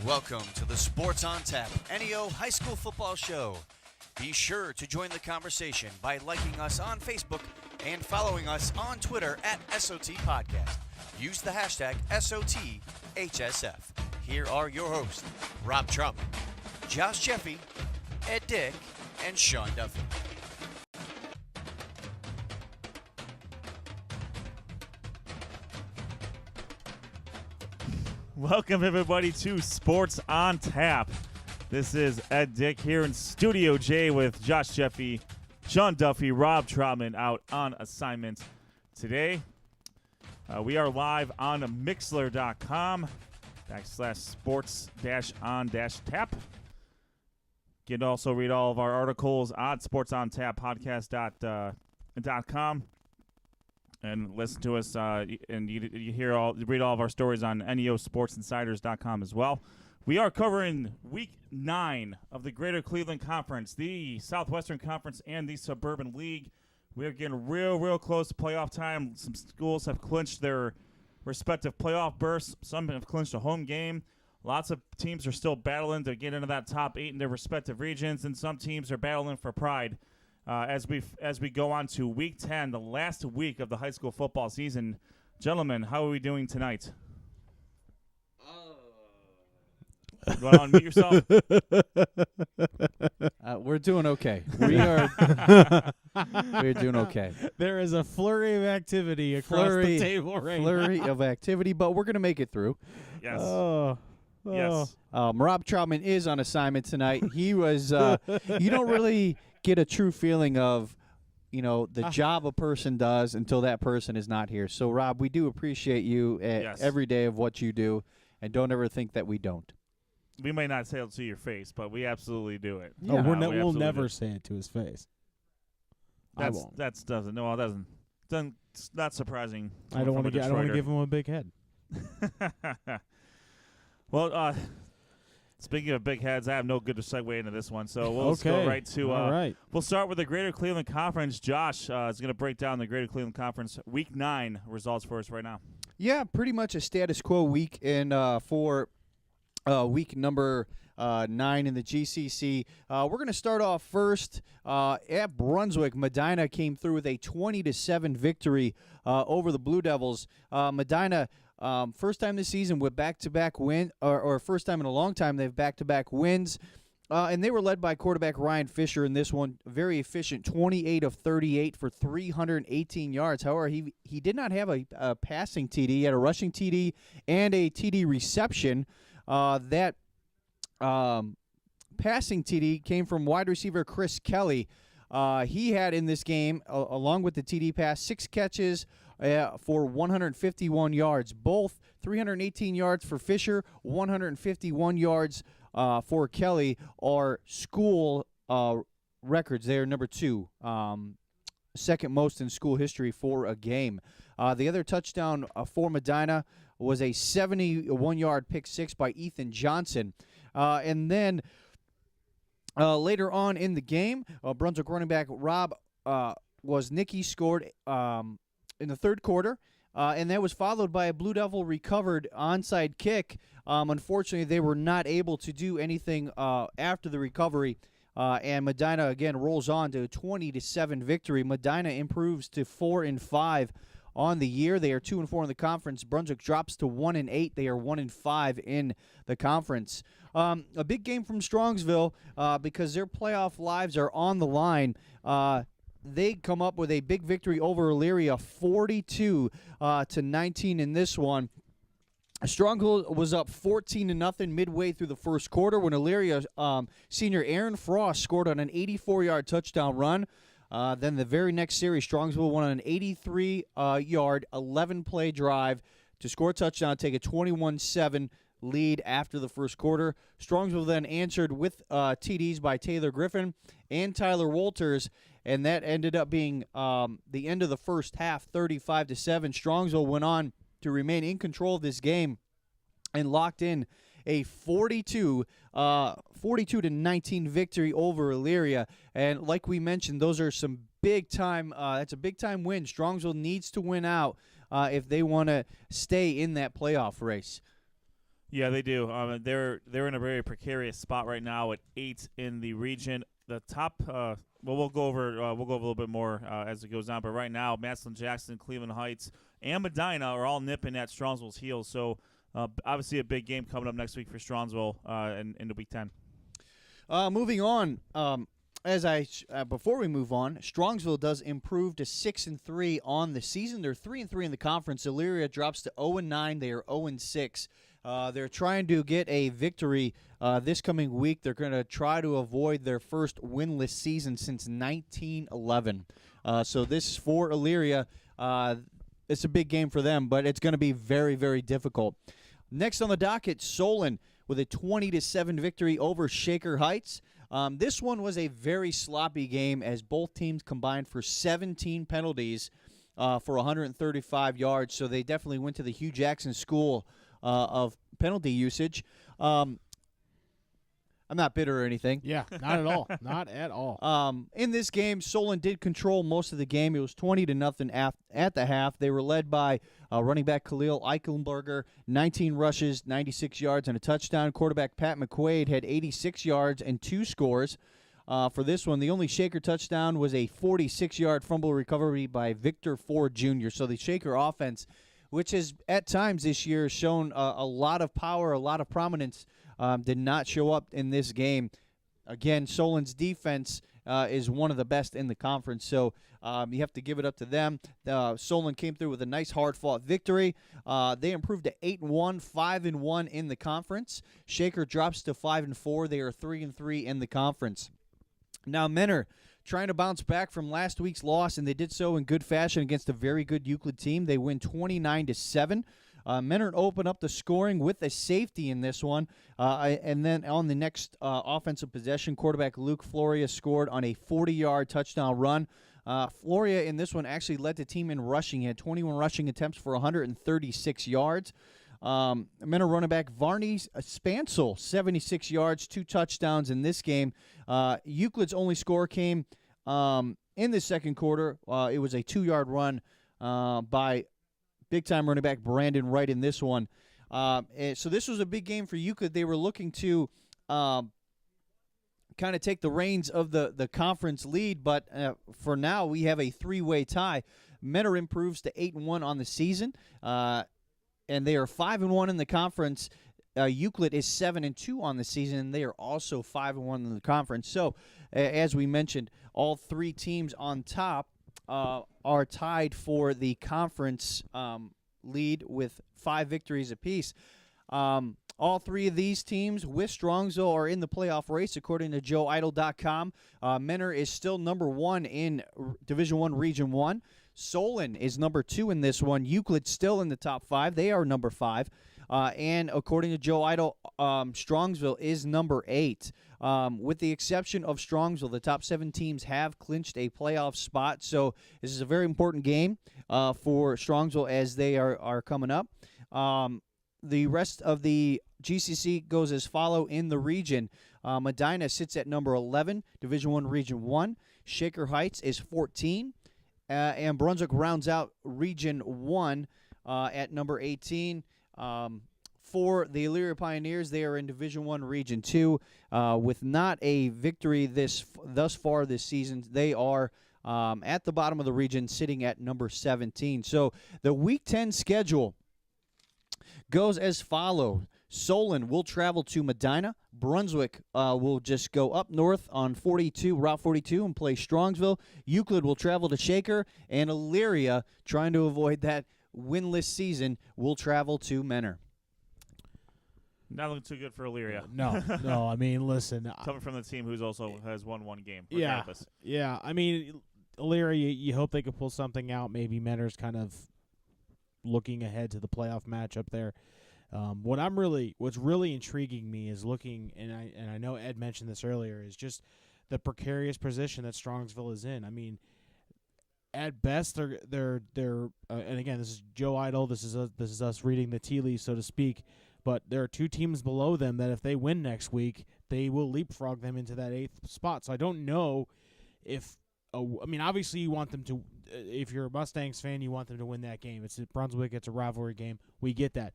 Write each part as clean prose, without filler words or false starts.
Welcome to the Sports on Tap NEO High School Football Show. Be sure to join the conversation by liking us on Facebook and following us on Twitter at SOT Podcast. Use the hashtag SOT HSF. Here are your hosts, Rob Trump, Josh Jeffy, Ed Dick, and Sean Duffy. Welcome, everybody, to Sports on Tap. This is Ed Dick here in Studio J with Josh Jeffy, Sean Duffy, Rob Troutman out on assignment today. We are live on Mixler.com/sports-on-tap. You can also read all of our articles on sportsontap.podcast.com. And listen to us, and you read all of our stories on neosportsinsiders.com as well. We are covering Week 9 of the Greater Cleveland Conference, the Southwestern Conference, and the Suburban League. We are getting real close to playoff time. Some schools have clinched their respective playoff berths. Some have clinched a home game. Lots of teams are still battling to get into that top 8 in their respective regions, and some teams are battling for pride. As we go on to Week 10, the last week of the high school football season. Gentlemen, how are we doing tonight? You want to unmute yourself? We're doing okay. We're doing okay. There is a flurry of activity across the table right now. Flurry of activity, but we're going to make it through. Yes. Yes. Rob Troutman is on assignment tonight. He was you don't really get a true feeling of, the job a person does until that person is not here. So, Rob, we do appreciate you every day of what you do, and don't ever think that we don't. We may not say it to your face, but we absolutely do it. Yeah. We'll never say it to his face. I won't. It doesn't. It's not surprising. I don't want to give him a big head. Well, speaking of big heads, I have no good segue into this one, so we'll just go right to. All right. We'll start with the Greater Cleveland Conference. Josh is going to break down the Greater Cleveland Conference Week 9 results for us right now. Yeah, pretty much a status quo week for week number 9 in the GCC. We're going to start off first at Brunswick. Medina came through with a 20-7 victory over the Blue Devils. Medina. First time this season with back-to-back win, or first time in a long time they have back-to-back wins, and they were led by quarterback Ryan Fisher in this one. Very efficient, 28 of 38 for 318 yards. However, he did not have a passing TD. He had a rushing TD and a TD reception. That passing TD came from wide receiver Chris Kelly. He had in this game, along with the TD pass, 6 catches for 151 yards. Both 318 yards for Fisher, 151 yards for Kelly are school records. They are number 2, second most in school history for a game. The other touchdown for Medina was a 71-yard pick six by Ethan Johnson. And then later on in the game, Brunswick running back Rob Woznicki scored in the third quarter, and that was followed by a Blue Devil recovered onside kick. Unfortunately, they were not able to do anything after the recovery, and Medina again rolls on to a 20-7 victory. Medina improves to 4-5 on the year. They are 2-4 in the conference. Brunswick drops to 1-8. They are 1-5 in the conference. A big game from Strongsville because their playoff lives are on the line. They come up with a big victory over Elyria, 42-19 in this one. Strongsville was up 14-0 midway through the first quarter when Elyria senior Aaron Frost scored on an 84-yard touchdown run. Then the very next series, Strongsville won on an 83-yard, 11-play drive to score a touchdown, take a 21-7 lead after the first quarter. Strongsville then answered with TDs by Taylor Griffin and Tyler Walters, and that ended up being the end of the first half, 35-7. Strongsville went on to remain in control of this game and locked in a 42-19 victory over Elyria. And like we mentioned, those are some big-time that's a big-time win. Strongsville needs to win out if they want to stay in that playoff race. Yeah, they do. They're in a very precarious spot right now at 8 in the region. The top, we'll go over a little bit more as it goes on. But right now, Massillon Jackson, Cleveland Heights, and Medina are all nipping at Strongsville's heels. So obviously a big game coming up next week for Strongsville in the Week 10. Moving on, before we move on, Strongsville does improve to 6-3 on the season. They're 3-3 in the conference. Elyria drops to 0-9. They are 0-6. They're trying to get a victory this coming week. They're going to try to avoid their first winless season since 1911. So this is for Elyria. It's a big game for them, but it's going to be very, very difficult. Next on the docket, Solon with a 20-7 victory over Shaker Heights. This one was a very sloppy game as both teams combined for 17 penalties for 135 yards. So they definitely went to the Hugh Jackson School of penalty usage. I'm not bitter or anything. Yeah, not at all. Not at all. In this game, Solon did control most of the game. It was 20-0 at the half. They were led by running back Khalil Eichenberger, 19 rushes, 96 yards, and a touchdown. Quarterback Pat McQuaid had 86 yards and 2 scores. For this one, the only Shaker touchdown was a 46-yard fumble recovery by Victor Ford Jr. So the Shaker offense, which has at times this year shown a lot of power, a lot of prominence, did not show up in this game. Again, Solon's defense is one of the best in the conference, so you have to give it up to them. Solon came through with a nice, hard-fought victory. They improved to 8-1, 5-1 in the conference. Shaker drops to 5-4. They are 3-3 in the conference. Now, Menor trying to bounce back from last week's loss, and they did so in good fashion against a very good Euclid team. They win 29-7. Menor opened up the scoring with a safety in this one. And then on the next offensive possession, quarterback Luke Floria scored on a 40-yard touchdown run. Floria in this one actually led the team in rushing. He had 21 rushing attempts for 136 yards. Menor running back Varney Spansel, 76 yards, 2 touchdowns in this game. Euclid's only score came in the second quarter. It was a 2-yard run by big-time running back Brandon Wright in this one. So this was a big game for Euclid. They were looking to kind of take the reins of the conference lead, but for now we have a 3-way tie. Menor improves to 8-1 on the season, and they are 5-1 in the conference. Euclid is 7-2 on the season, and they are also 5-1 in the conference. So, as we mentioned, all 3 teams on top are tied for the conference lead with 5 victories apiece. All 3 of these teams with Strongsville are in the playoff race, according to JoeIdle.com. Menor is still number 1 in Division I, Region 1. Solon is number 2 in this one. Euclid still in the top 5. They are number 5. And according to Joe Idle, Strongsville is number 8. With the exception of Strongsville, the top 7 teams have clinched a playoff spot. So this is a very important game for Strongsville as they are coming up. The rest of the GCC goes as follow in the region. Medina sits at number 11, Division I, Region 1. Shaker Heights is 14. And Brunswick rounds out Region 1 at number 18. For the Elyria Pioneers, they are in Division I, Region 2. With not a victory thus far this season, they are at the bottom of the region, sitting at number 17. So the Week 10 schedule goes as follows. Solon will travel to Medina. Brunswick will just go up north on Route 42, and play Strongsville. Euclid will travel to Shaker, and Elyria, trying to avoid that winless season, will travel to Menor. Not looking too good for Elyria. No. I mean, listen. Coming from the team who's also has won 1 game. Yeah. Regardless. Yeah. I mean, Elyria, you hope they could pull something out. Maybe Menor's kind of looking ahead to the playoff matchup there. What's really intriguing me is looking, and I know Ed mentioned this earlier, is just the precarious position that Strongsville is in. I mean, at best, they're and again, this is Joe Idle. This is us reading the tea leaves, so to speak. But there are 2 teams below them that if they win next week, they will leapfrog them into that 8th spot. So I don't know if. I mean, obviously, you want them to. If you're a Mustangs fan, you want them to win that game. It's at Brunswick. It's a rivalry game. We get that.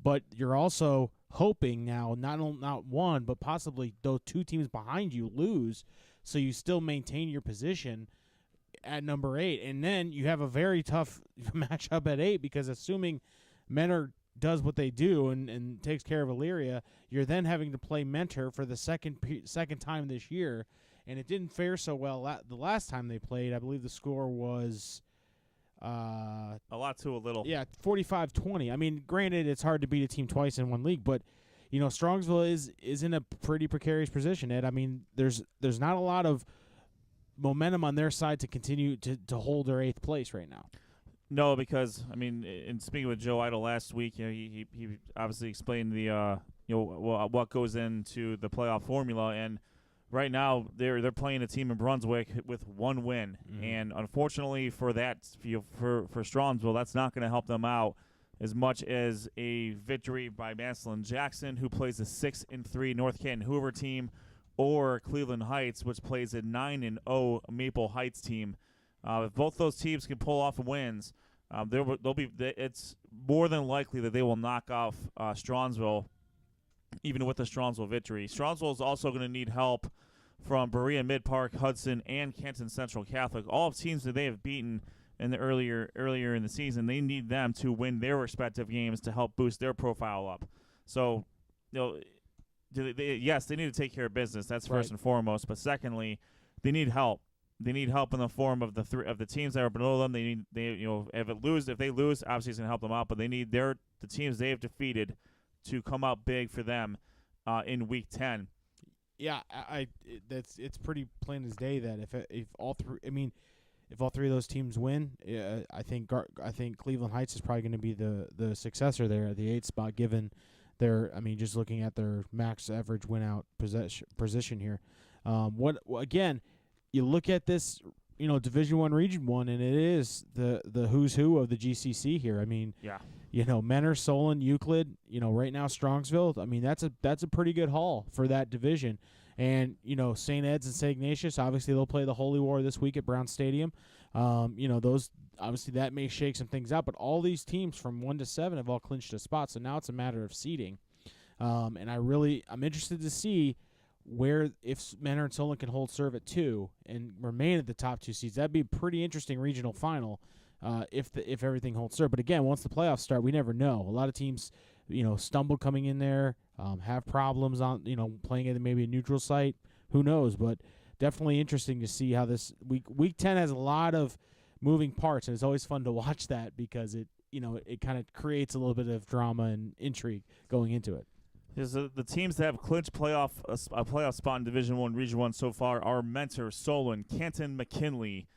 but you're also hoping now not one, but possibly those 2 teams behind you lose, so you still maintain your position at number 8. And then you have a very tough matchup at 8 because assuming Mentor does what they do and takes care of Elyria, you're then having to play Mentor for the second time this year, and it didn't fare so well the last time they played. I believe the score was a lot to a little. Yeah, 45-20. I mean, granted, it's hard to beat a team twice in one league, but Strongsville is in a pretty precarious position, Ed. I mean, there's not a lot of momentum on their side to continue to hold their 8th place right now. No, because I mean, in speaking with Joe Idle last week, he obviously explained the what goes into the playoff formula, and right now they're playing a team in Brunswick with 1 win, and unfortunately for that, for Strongsville, that's not going to help them out as much as a victory by Massillon Jackson, who plays a 6-3 North Canton Hoover team, or Cleveland Heights, which plays a 9-0 Maple Heights team. If both those teams can pull off wins, it's more than likely that they will knock off Strongsville, even with the Strongsville victory. Strongsville is also going to need help from Berea Mid-Park, Hudson, and Kenton Central Catholic. All teams that they have beaten in the earlier in the season, they need them to win their respective games to help boost their profile up. So, yes, they need to take care of business. That's first and foremost. But secondly, they need help. They need help in the form of the teams that are below them. If they lose, obviously it's going to help them out. But they need the teams they have defeated to come out big for them in Week 10. Yeah, it's pretty plain as day that if all three of those teams win, I think Cleveland Heights is probably going to be the successor there at the 8th spot, given just looking at their max average win out position here. Again, you look at this, Division I, Region 1, and it is the who's who of the GCC here. I mean, yeah. Mentor, Solon, Euclid, right now Strongsville. I mean, that's a pretty good haul for that division. And, St. Ed's and St. Ignatius, obviously they'll play the Holy War this week at Brown Stadium. Those obviously that may shake some things out, but all these teams from 1 to 7 have all clinched a spot. So now it's a matter of seeding. And I'm interested to see if Mentor and Solon can hold serve at 2 and remain at the top 2 seeds. That'd be a pretty interesting regional final. If everything holds serve. But again, once the playoffs start, we never know. A lot of teams, stumble coming in there, have problems on, playing at maybe a neutral site. Who knows? But definitely interesting to see how this week 10 has a lot of moving parts, and it's always fun to watch that because it kind of creates a little bit of drama and intrigue going into it. The teams that have clinched a playoff spot in Division I, Region 1 so far are Mentor, Solon, Canton, McKinley,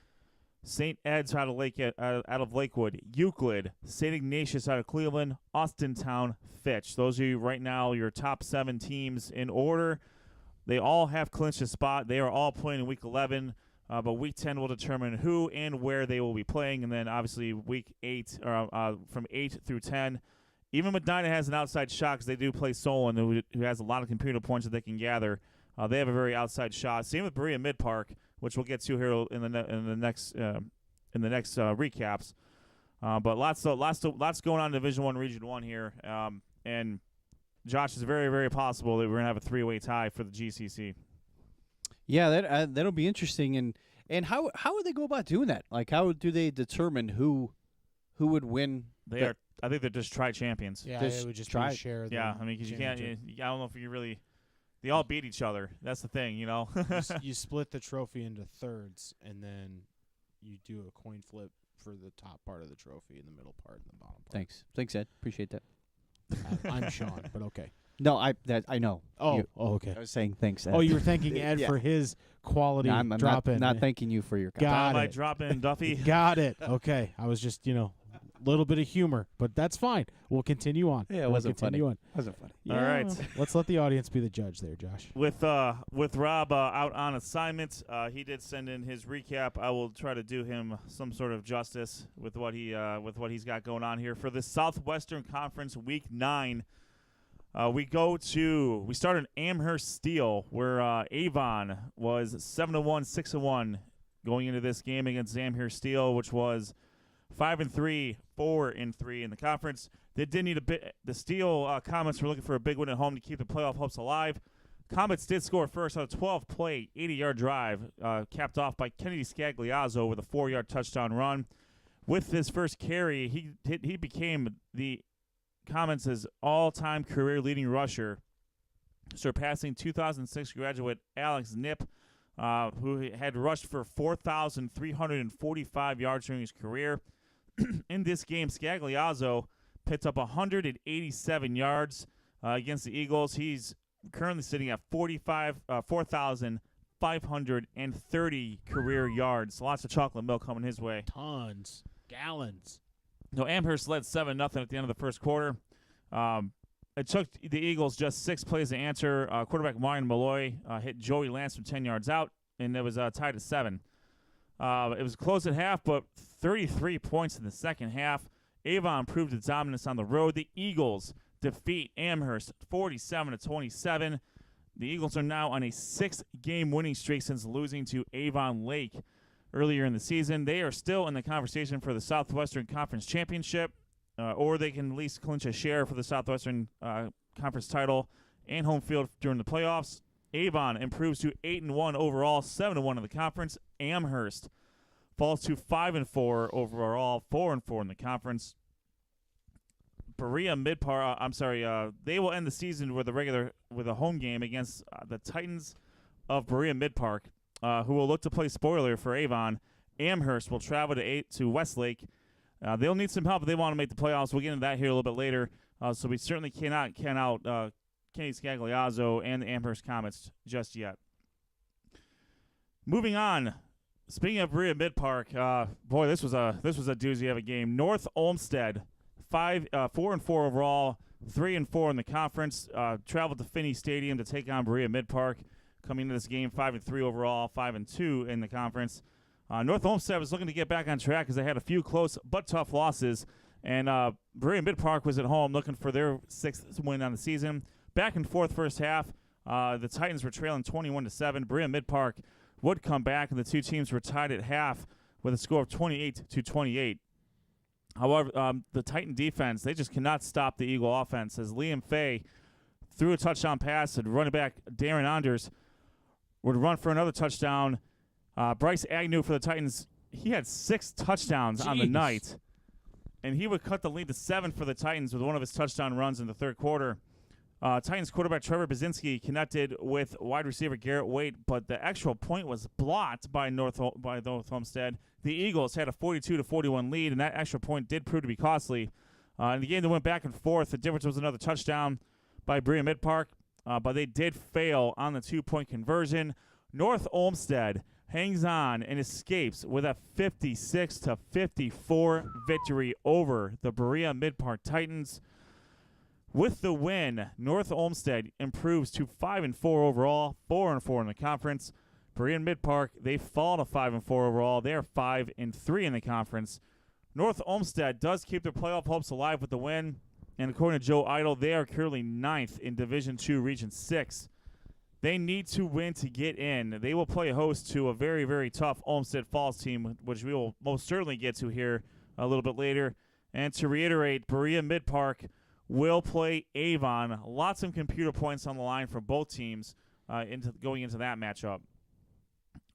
St. Ed's out of Lakewood, Euclid, St. Ignatius out of Cleveland, Austintown, Fitch. Those are right now your top 7 teams in order. They all have clinched a spot. They are all playing in Week 11, but Week 10 will determine who and where they will be playing, and then obviously Week 8 from 8 through 10. Even Medina has an outside shot because they do play Solon, who has a lot of computer points that they can gather. They have a very outside shot. Same with Berea Mid-Park, which we'll get to here in the next recaps. But lots going on in Division I, Region 1 here. And Josh, it's very, very possible that we're gonna have a 3-way tie for the GCC. Yeah, that'll be interesting. And how would they go about doing that? Like, how do they determine who would win? I think they're just tri-champions. Yeah, they would just try share. Yeah, I mean, because you can't. I don't know if you really. They all beat each other. That's the thing, you split the trophy into thirds, and then you do a coin flip for the top part of the trophy, and the middle part, and the bottom part. Thanks, Ed. Appreciate that. I'm Sean, but okay. No, I know. Okay. I was saying thanks, Ed. Oh, you were thanking Ed for his quality drop-in. Not thanking you for your Got my it. drop-in, Duffy. Got it. Okay. I was just, little bit of humor, but that's fine. We'll continue on. Yeah, it wasn't funny. Wasn't funny. All right. Let's let the audience be the judge there, Josh. With Rob out on assignment, he did send in his recap. I will try to do him some sort of justice with what he's got going on here for the Southwestern Conference Week 9. We start in Amherst Steel, where Avon was 7-1, 6-1 going into this game against Amherst Steel, which was 5-3, 4-3 in the conference. They did need a bit. The Steel Comets were looking for a big win at home to keep the playoff hopes alive. Comets did score first on a 12-play, 80-yard drive, capped off by Kennedy Scagliazzo with a 4-yard touchdown run. With his first carry, he became the Comets' all-time career leading rusher, surpassing 2006 graduate Alex Knipp, who had rushed for 4,345 yards during his career. In this game, Scagliazzo picked up 187 yards against the Eagles. He's currently sitting at 4,530 career yards. Lots of chocolate milk coming his way. Tons. Gallons. No, Amherst led 7-0 at the end of the first quarter. It took the Eagles just 6 plays to answer. Quarterback Ryan Malloy hit Joey Lance from 10 yards out, and it was tied at 7. It was close at half, but 33 points in the second half. Avon proved its dominance on the road. The Eagles defeat Amherst 47-27. The Eagles are now on a 6-game winning streak since losing to Avon Lake earlier in the season. They are still in the conversation for the Southwestern Conference Championship, or they can at least clinch a share for the Southwestern Conference title and home field during the playoffs. Avon improves to 8-1 overall, 7-1 in the conference. Amherst falls to 5-4 overall, 4-4 in the conference. Berea Midpark, they will end the season with a home game against the Titans of Berea Midpark, who will look to play spoiler for Avon. Amherst will travel to Westlake. They'll need some help if they want to make the playoffs. We'll get into that here a little bit later. So we certainly cannot count out Kenny Scagliazzo and the Amherst Comets just yet. Moving on. Speaking of Berea Midpark, boy, this was a doozy of a game. North Olmsted, 4-4 overall, 3-4 in the conference. Traveled to Finney Stadium to take on Berea Midpark. Coming into this game, 5-3 overall, 5-2 in the conference. North Olmsted was looking to get back on track because they had a few close but tough losses. And Berea Midpark was at home looking for their 6th win on the season. Back and forth first half. The Titans were trailing 21-7. Berea Midpark would come back, and the two teams were tied at half with a score of 28-28. However, the Titan defense, they just cannot stop the Eagle offense as Liam Fay threw a touchdown pass, and running back Darren Anders would run for another touchdown. Bryce Agnew for the Titans, he had 6 touchdowns on the night, and he would cut the lead to 7 for the Titans with one of his touchdown runs in the third quarter. Titans quarterback Trevor Bazinski connected with wide receiver Garrett Waite, but the actual point was blocked by North Olmsted. The Eagles had a 42-41 lead, and that extra point did prove to be costly. In the game that went back and forth, the difference was another touchdown by Berea Midpark, but they did fail on the 2-point conversion. North Olmsted hangs on and escapes with a 56-54 victory over the Berea Midpark Titans. With the win, North Olmsted improves to 5-4 overall, 4-4 in the conference. Berea Midpark, they fall to 5-4 overall. They are 5-3 in the conference. North Olmsted does keep their playoff hopes alive with the win, and according to Joe Idle, they are currently 9th in Division II, Region 6. They need to win to get in. They will play host to a very, very tough Olmsted Falls team, which we will most certainly get to here a little bit later. And to reiterate, Berea Midpark will play Avon. Lots of computer points on the line for both teams going into that matchup.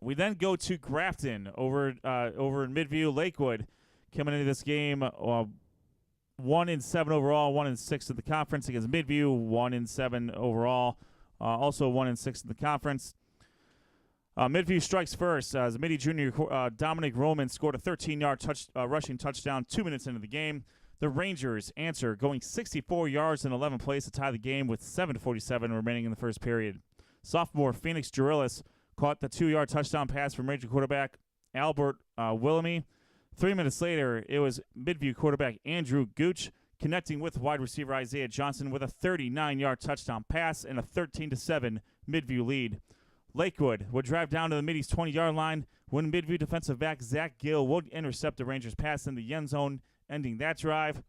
We then go to Grafton over in Midview. Lakewood coming into this game 1-7 overall, 1-6 in the conference against Midview, 1-7 overall, also 1-6 in the conference. Midview strikes first as Midi junior Dominic Roman scored a 13-yard rushing touchdown 2 minutes into the game. The Rangers answer, going 64 yards in 11 plays to tie the game with 7:47 remaining in the first period. Sophomore Phoenix Jurillis caught the 2-yard touchdown pass from Ranger quarterback Albert Willamy. 3 minutes later, it was Midview quarterback Andrew Gooch connecting with wide receiver Isaiah Johnson with a 39-yard touchdown pass and a 13-7 Midview lead. Lakewood would drive down to the Middy's 20-yard line when Midview defensive back Zach Gill would intercept the Rangers' pass in the end zone, ending that drive.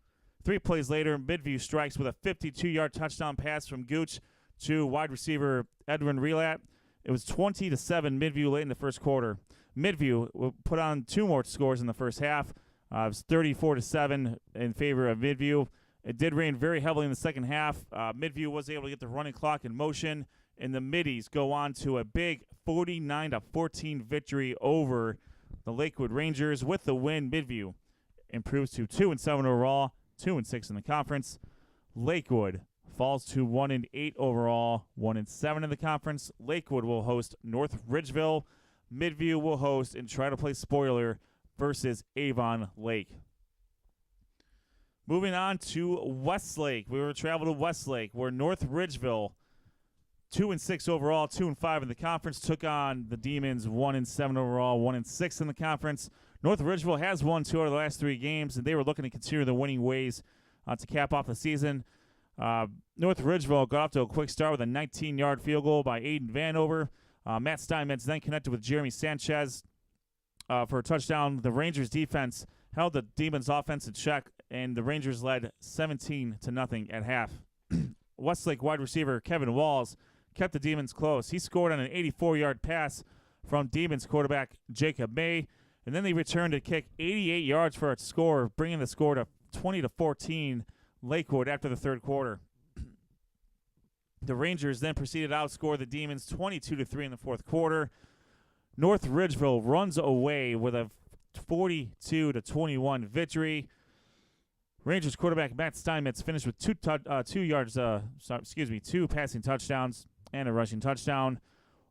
3 plays later, Midview strikes with a 52-yard touchdown pass from Gooch to wide receiver Edwin Relat. It was 20-7 Midview late in the first quarter. Midview will put on 2 more scores in the first half. It was 34-7 in favor of Midview. It did rain very heavily in the second half. Midview was able to get the running clock in motion, and the Middies go on to a big 49-14 victory over the Lakewood Rangers. With the win, Midview improves to 2-7 overall, 2-6 in the conference. Lakewood falls to 1-8 overall, 1-7 in the conference. Lakewood will host North Ridgeville. Midview will host and try to play spoiler versus Avon Lake. Moving on to Westlake. We will travel to Westlake, where North Ridgeville, 2-6 overall, 2-5 in the conference, took on the Demons, 1-7 overall, 1-6 in the conference. North Ridgeville has won 2 out of the last 3 games, and they were looking to continue the winning ways to cap off the season. North Ridgeville got off to a quick start with a 19-yard field goal by Aiden Vanover. Matt Steinmetz then connected with Jeremy Sanchez for a touchdown. The Rangers defense held the Demons offense in check, and the Rangers led 17-0 at half. Westlake wide receiver Kevin Walls kept the Demons close. He scored on an 84-yard pass from Demons quarterback Jacob May, and then they returned to kick 88 yards for a score, bringing the score to 20-14 Lakewood after the third quarter. The Rangers then proceeded to outscore the Demons 22-3 in the fourth quarter. North Ridgeville runs away with a 42-21 victory. Rangers quarterback Matt Steinmetz finished with 2 passing touchdowns and a rushing touchdown.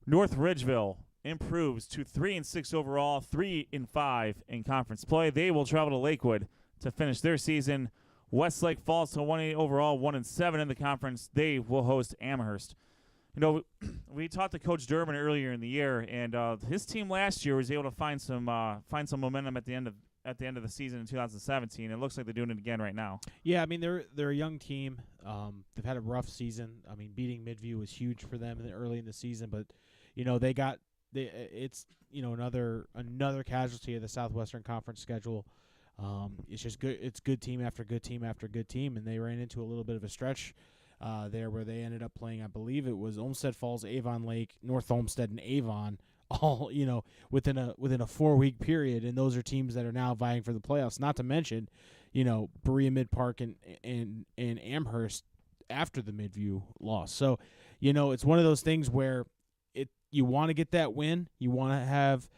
North Ridgeville improves to 3-6 overall, 3-5 in conference play. They will travel to Lakewood to finish their season. Westlake falls to 1-8 overall, 1-7 in the conference. They will host Amherst. You know, we talked to Coach Durbin earlier in the year, and his team last year was able to find some momentum at the end of the season in 2017. It looks like they're doing it again right now. Yeah, I mean they're a young team. They've had a rough season. I mean, beating Midview was huge for them early in the season, but you know it's another casualty of the Southwestern Conference schedule. It's just good. It's good team after good team after good team, and they ran into a little bit of a stretch there where they ended up playing. I believe it was Olmsted Falls, Avon Lake, North Olmsted, and Avon, all within a 4-week period, and those are teams that are now vying for the playoffs. Not to mention, Berea Mid Park and Amherst after the Midview loss. So, it's one of those things where you want to get that win. You want to have.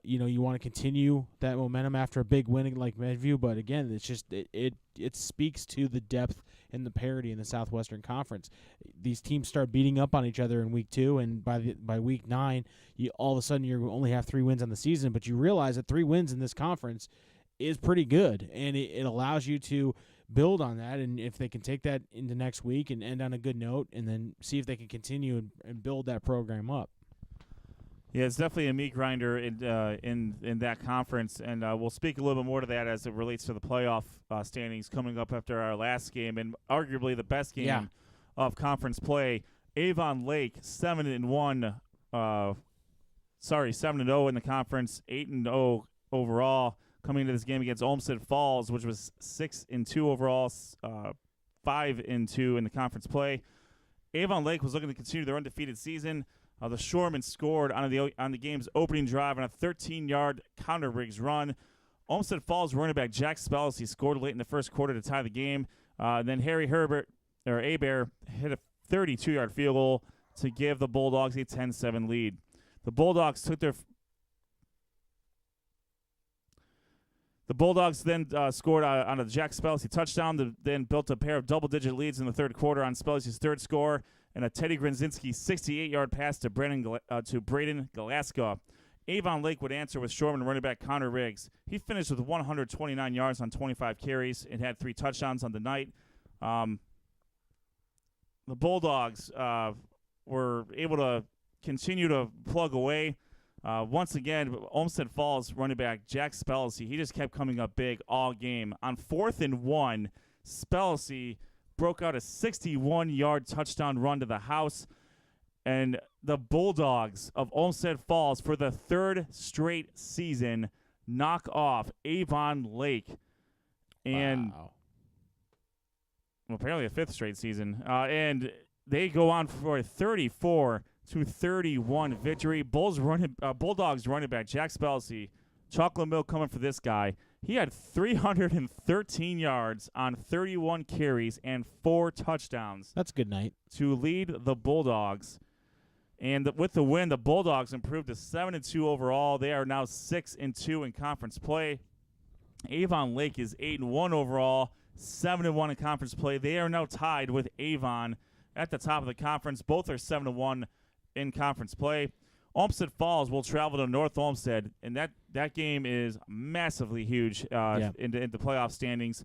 You want to continue that momentum after a big win like Midview, but again, it's just it speaks to the depth and the parity in the Southwestern Conference. These teams start beating up on each other in week 2, and by week 9, all of a sudden you only have 3 wins on the season, but you realize that 3 wins in this conference is pretty good, and it allows you to build on that, and if they can take that into next week and end on a good note, and then see if they can continue and build that program up. Yeah, it's definitely a meat grinder in that conference, and we'll speak a little bit more to that as it relates to the playoff standings coming up after our last game, and arguably the best game of conference play. Avon Lake 7-1, 7-0 in the conference, 8-0 overall. Coming into this game against Olmsted Falls, which was 6-2 overall, 5-2 in the conference play. Avon Lake was looking to continue their undefeated season. The Shoremen scored on the game's opening drive on a 13-yard counter Riggs run. Olmsted Falls running back Jack Spells, he scored late in the first quarter to tie the game. Then Harry Hebert hit a 32-yard field goal to give the Bulldogs a 10-7 lead. The Bulldogs then scored on a Jack Spells touchdown, then built a pair of double-digit leads in the third quarter on Spells' third score, and a Teddy Grinzinski 68-yard pass to Braden Galaska. Avon Lake would answer with Shoreman running back Connor Riggs. He finished with 129 yards on 25 carries and had 3 touchdowns on the night. The Bulldogs were able to continue to plug away. Once again, Olmsted Falls running back Jack Spelsey, he just kept coming up big all game. On 4th and 1, Spelsey broke out a 61-yard touchdown run to the house, and the Bulldogs of Olmsted Falls, for the 3rd straight season, knock off Avon Lake. And apparently a 5th straight season. And they go on for a 34-31 victory. Bulldogs running back Jack Spelsey, chocolate milk coming for this guy. He had 313 yards on 31 carries and 4 touchdowns That's a good night. to lead the Bulldogs. And with the win, the Bulldogs improved to 7-2 overall. They are now 6-2 in conference play. Avon Lake is 8-1 overall, 7-1 in conference play. They are now tied with Avon at the top of the conference. Both are 7-1 in conference play. Olmsted Falls will travel to North Olmsted, and that game is massively huge in the playoff standings.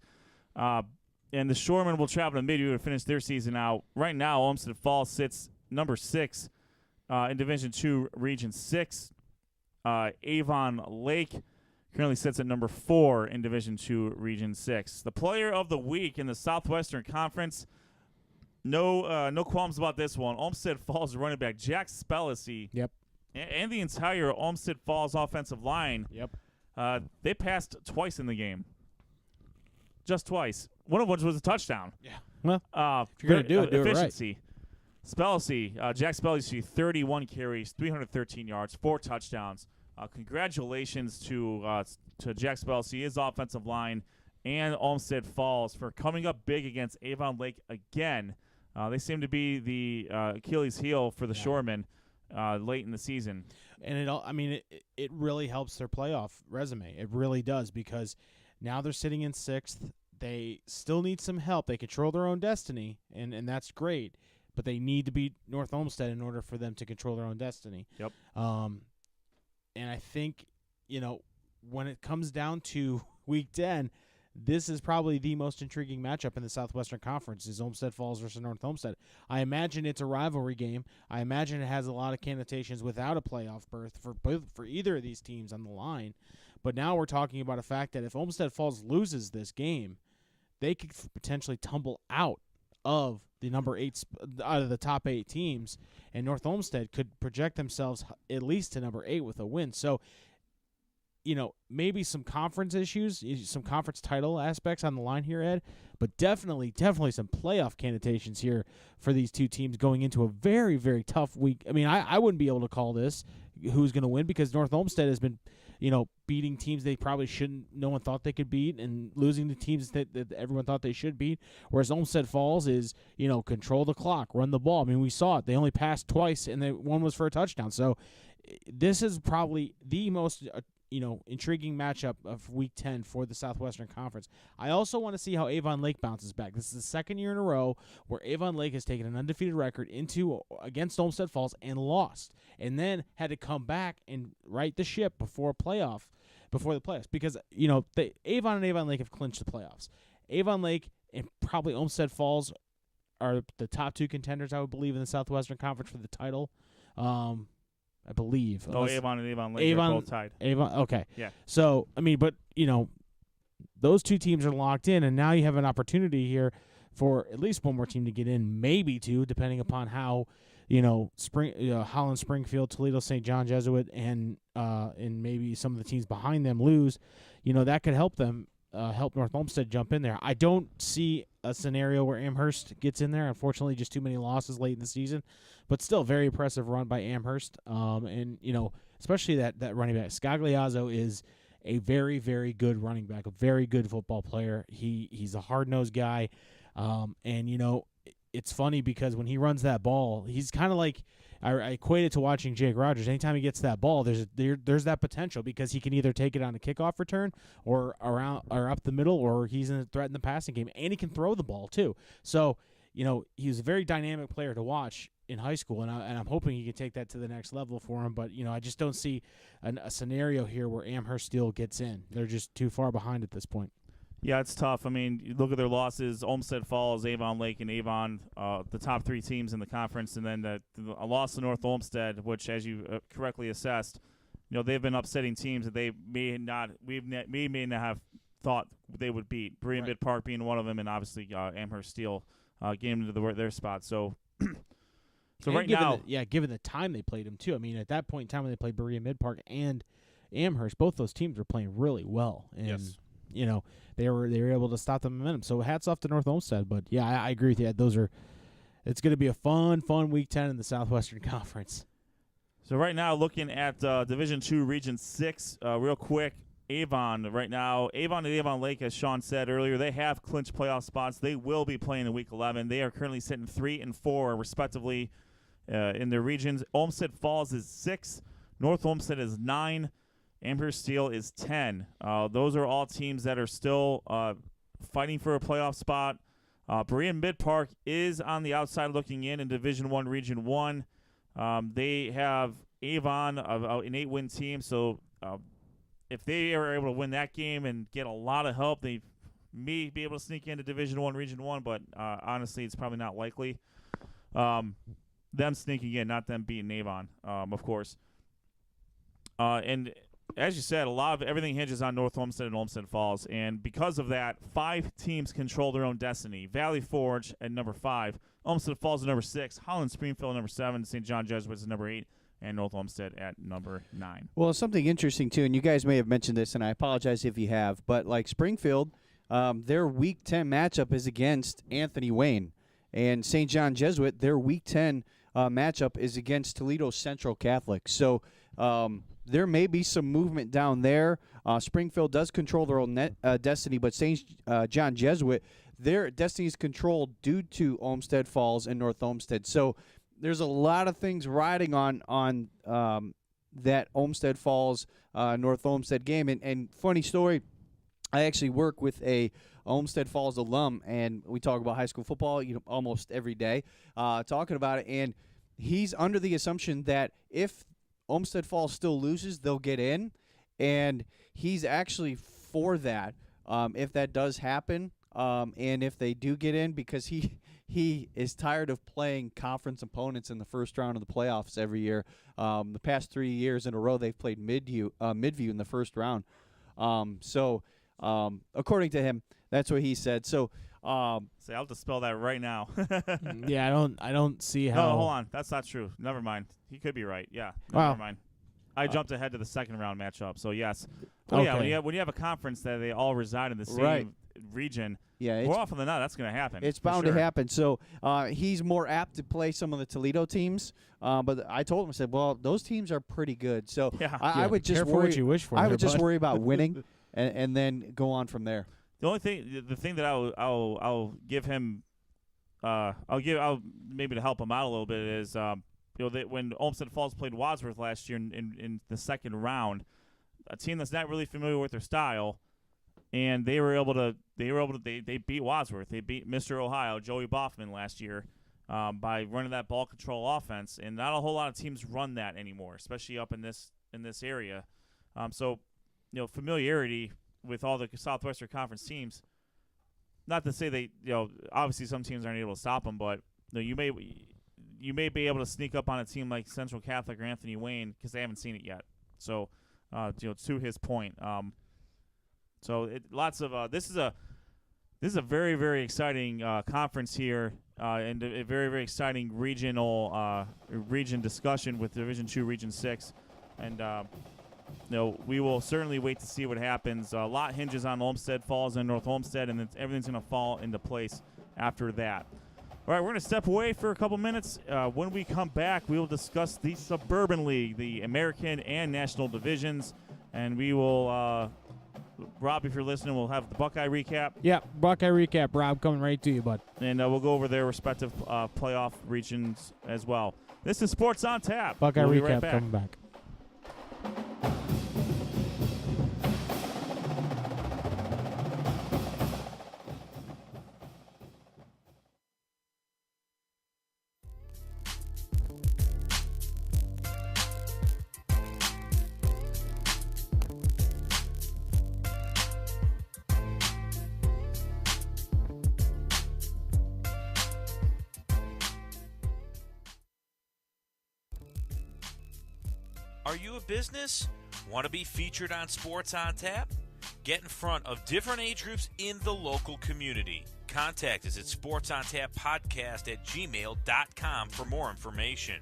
And the Shoremen will travel to Midview to finish their season out. Right now, Olmsted Falls sits number 6 in Division II, Region 6. Avon Lake currently sits at number 4 in Division II, Region 6. The player of the week in the Southwestern Conference, no qualms about this one. Olmsted Falls running back Jack Spellacy. Yep. And the entire Olmsted Falls offensive line. Yep. They passed twice in the game. Just twice. One of which was a touchdown. Yeah. Well, if you're going to do it, do efficiency. it right. Spellacy, Jack Spellacy, 31 carries, 313 yards, 4 touchdowns. Congratulations to Jack Spellacy, his offensive line, and Olmsted Falls for coming up big against Avon Lake again. They seem to be the Achilles heel for the Shoremen late in the season. And it really helps their playoff resume. It really does, because now they're sitting in 6th. They still need some help. They control their own destiny, and that's great. But they need to beat North Olmsted in order for them to control their own destiny. Yep. And I think, when it comes down to Week 10, this is probably the most intriguing matchup in the Southwestern Conference, is Olmsted Falls versus North Olmsted. I imagine it's a rivalry game. I imagine it has a lot of connotations without a playoff berth for either of these teams on the line. But now we're talking about a fact that if Olmsted Falls loses this game, they could potentially tumble out of the out of the top 8 teams, and North Olmsted could project themselves at least to number 8 with a win. So, maybe some conference issues, some conference title aspects on the line here, Ed, but definitely some playoff connotations here for these two teams going into a very, very tough week. I mean, I wouldn't be able to call this who's going to win, because North Olmsted has been, beating teams they probably no one thought they could beat, and losing to teams that everyone thought they should beat. Whereas Olmsted Falls is, control the clock, run the ball. I mean, we saw it. They only passed twice, and one was for a touchdown. So this is probably the most intriguing matchup of Week 10 for the Southwestern Conference. I also want to see how Avon Lake bounces back. This is the second year in a row where Avon Lake has taken an undefeated record against Olmsted Falls and lost, and then had to come back and right the ship before the playoffs. Because, Avon and Avon Lake have clinched the playoffs. Avon Lake and probably Olmsted Falls are the top 2 contenders, I would believe, in the Southwestern Conference for the title. I believe. Avon and Avon Lake are both tied. Avon, okay. Yeah. So, those 2 teams are locked in, and now you have an opportunity here for at least one more team to get in, maybe 2, depending upon how, Holland Springfield, Toledo St. John Jesuit, and maybe some of the teams behind them lose. That could help them, help North Olmsted jump in there. I don't see a scenario where Amherst gets in there. Unfortunately, just too many losses late in the season. But still, very impressive run by Amherst. And, especially that running back. Scagliazzo is a very, very good running back, a very good football player. He's a hard-nosed guy. And, it's funny because when he runs that ball, he's kind of like, I equate it to watching Jake Rogers. Anytime he gets that ball, there's that potential, because he can either take it on a kickoff return or around or up the middle, or he's in a threat in the passing game, and he can throw the ball too. So, he's a very dynamic player to watch in high school, and I'm hoping he can take that to the next level for him. But, I just don't see a scenario here where Amherst still gets in. They're just too far behind at this point. Yeah, it's tough. I mean, you look at their losses: Olmsted Falls, Avon Lake, and Avon, the top 3 teams in the conference, and then a loss to North Olmsted, which, as you correctly assessed, they've been upsetting teams that we may not have thought they would beat. Berea Mid Park being one of them, and obviously Amherst Steel getting into their spot. So, right now, given the time they played them too. I mean, at that point in time when they played Berea Mid Park and Amherst, both those teams were playing really well, and yes. They were able to stop the momentum. So hats off to North Olmsted. But yeah, I agree with you. It's going to be a fun Week 10 in the Southwestern Conference. So right now, looking at Division II, Region 6, real quick, Avon right now. Avon and Avon Lake, as Sean said earlier, they have clinched playoff spots. They will be playing in Week 11. They are currently sitting 3 and 4, respectively, in their regions. Olmsted Falls is 6. North Olmsted is 9. Amherst Steel is 10. Those are all teams that are still fighting for a playoff spot. Berea Mid Park is on the outside looking in Division I, Region 1. They have Avon, an 8-win team, so if they are able to win that game and get a lot of help, they may be able to sneak into Division I, Region 1, but honestly, it's probably not likely. Them sneaking in, not them beating Avon, of course. And as you said, a lot of everything hinges on North Olmsted and Olmsted Falls, and because of that, 5 teams control their own destiny. Valley Forge at number 5, Olmsted Falls at number 6, Holland Springfield at number 7, St. John Jesuits at number 8, and North Olmsted at number 9. Well, something interesting, too, and you guys may have mentioned this, and I apologize if you have, but like Springfield, their Week 10 matchup is against Anthony Wayne, and St. John Jesuit, their Week 10 matchup is against Toledo Central Catholic. So there may be some movement down there. Springfield does control their own destiny, but St. John Jesuit, their destiny is controlled due to Olmsted Falls and North Olmsted. So there's a lot of things riding on that Olmsted Falls, North Olmsted game. And funny story, I actually work with a Olmsted Falls alum, and we talk about high school football almost every day, talking about it. And he's under the assumption that if Olmsted Falls still loses, they'll get in, and he's actually for that if that does happen, and if they do get in, because he is tired of playing conference opponents in the first round of the playoffs every year. The past 3 years in a row, they've played Midview in the first round. So according to him, that's what he said. So See, I'll dispel that right now. Yeah, I don't see how. No, hold on. That's not true. Never mind. He could be right. Yeah. Wow. Never mind. I jumped ahead to the second round matchup. So yes. Okay. Yeah, when you have a conference that they all reside in the same region, yeah, more often than not, that's going to happen. It's bound to happen. So he's more apt to play some of the Toledo teams. But I told him, I said, well, those teams are pretty good. So I would just careful worry. what you wish for. I there, would just bud. worry about winning, and then go on from there. The thing that I'll give him, I'll maybe to help him out a little bit is, when Olmsted Falls played Wadsworth last year in the second round, a team that's not really familiar with their style, and they beat Wadsworth. They beat Mr. Ohio, Joey Boffman, last year by running that ball control offense, and not a whole lot of teams run that anymore, especially up in this area. So familiarity with all the Southwestern Conference teams. Not to say they, obviously some teams aren't able to stop them, but you may be able to sneak up on a team like Central Catholic or Anthony Wayne because they haven't seen it yet. So, to his point, this is a very, very exciting conference here, and a very, very exciting region discussion with Division II, Region 6, and. We will certainly wait to see what happens. A lot hinges on Olmsted Falls and North Olmsted, and everything's going to fall into place after that. All right, we're going to step away for a couple minutes. When we come back, we will discuss the Suburban League, the American and National divisions, and we will, Rob, if you're listening, we'll have the Buckeye recap. Yeah, Buckeye recap, Rob, coming right to you, bud. And we'll go over their respective playoff regions as well. This is Sports on Tap. Buckeye we'll recap be right back. coming back. Are you a business? Want to be featured on Sports on Tap? Get in front of different age groups in the local community. Contact us at sportsontappodcast@gmail.com for more information.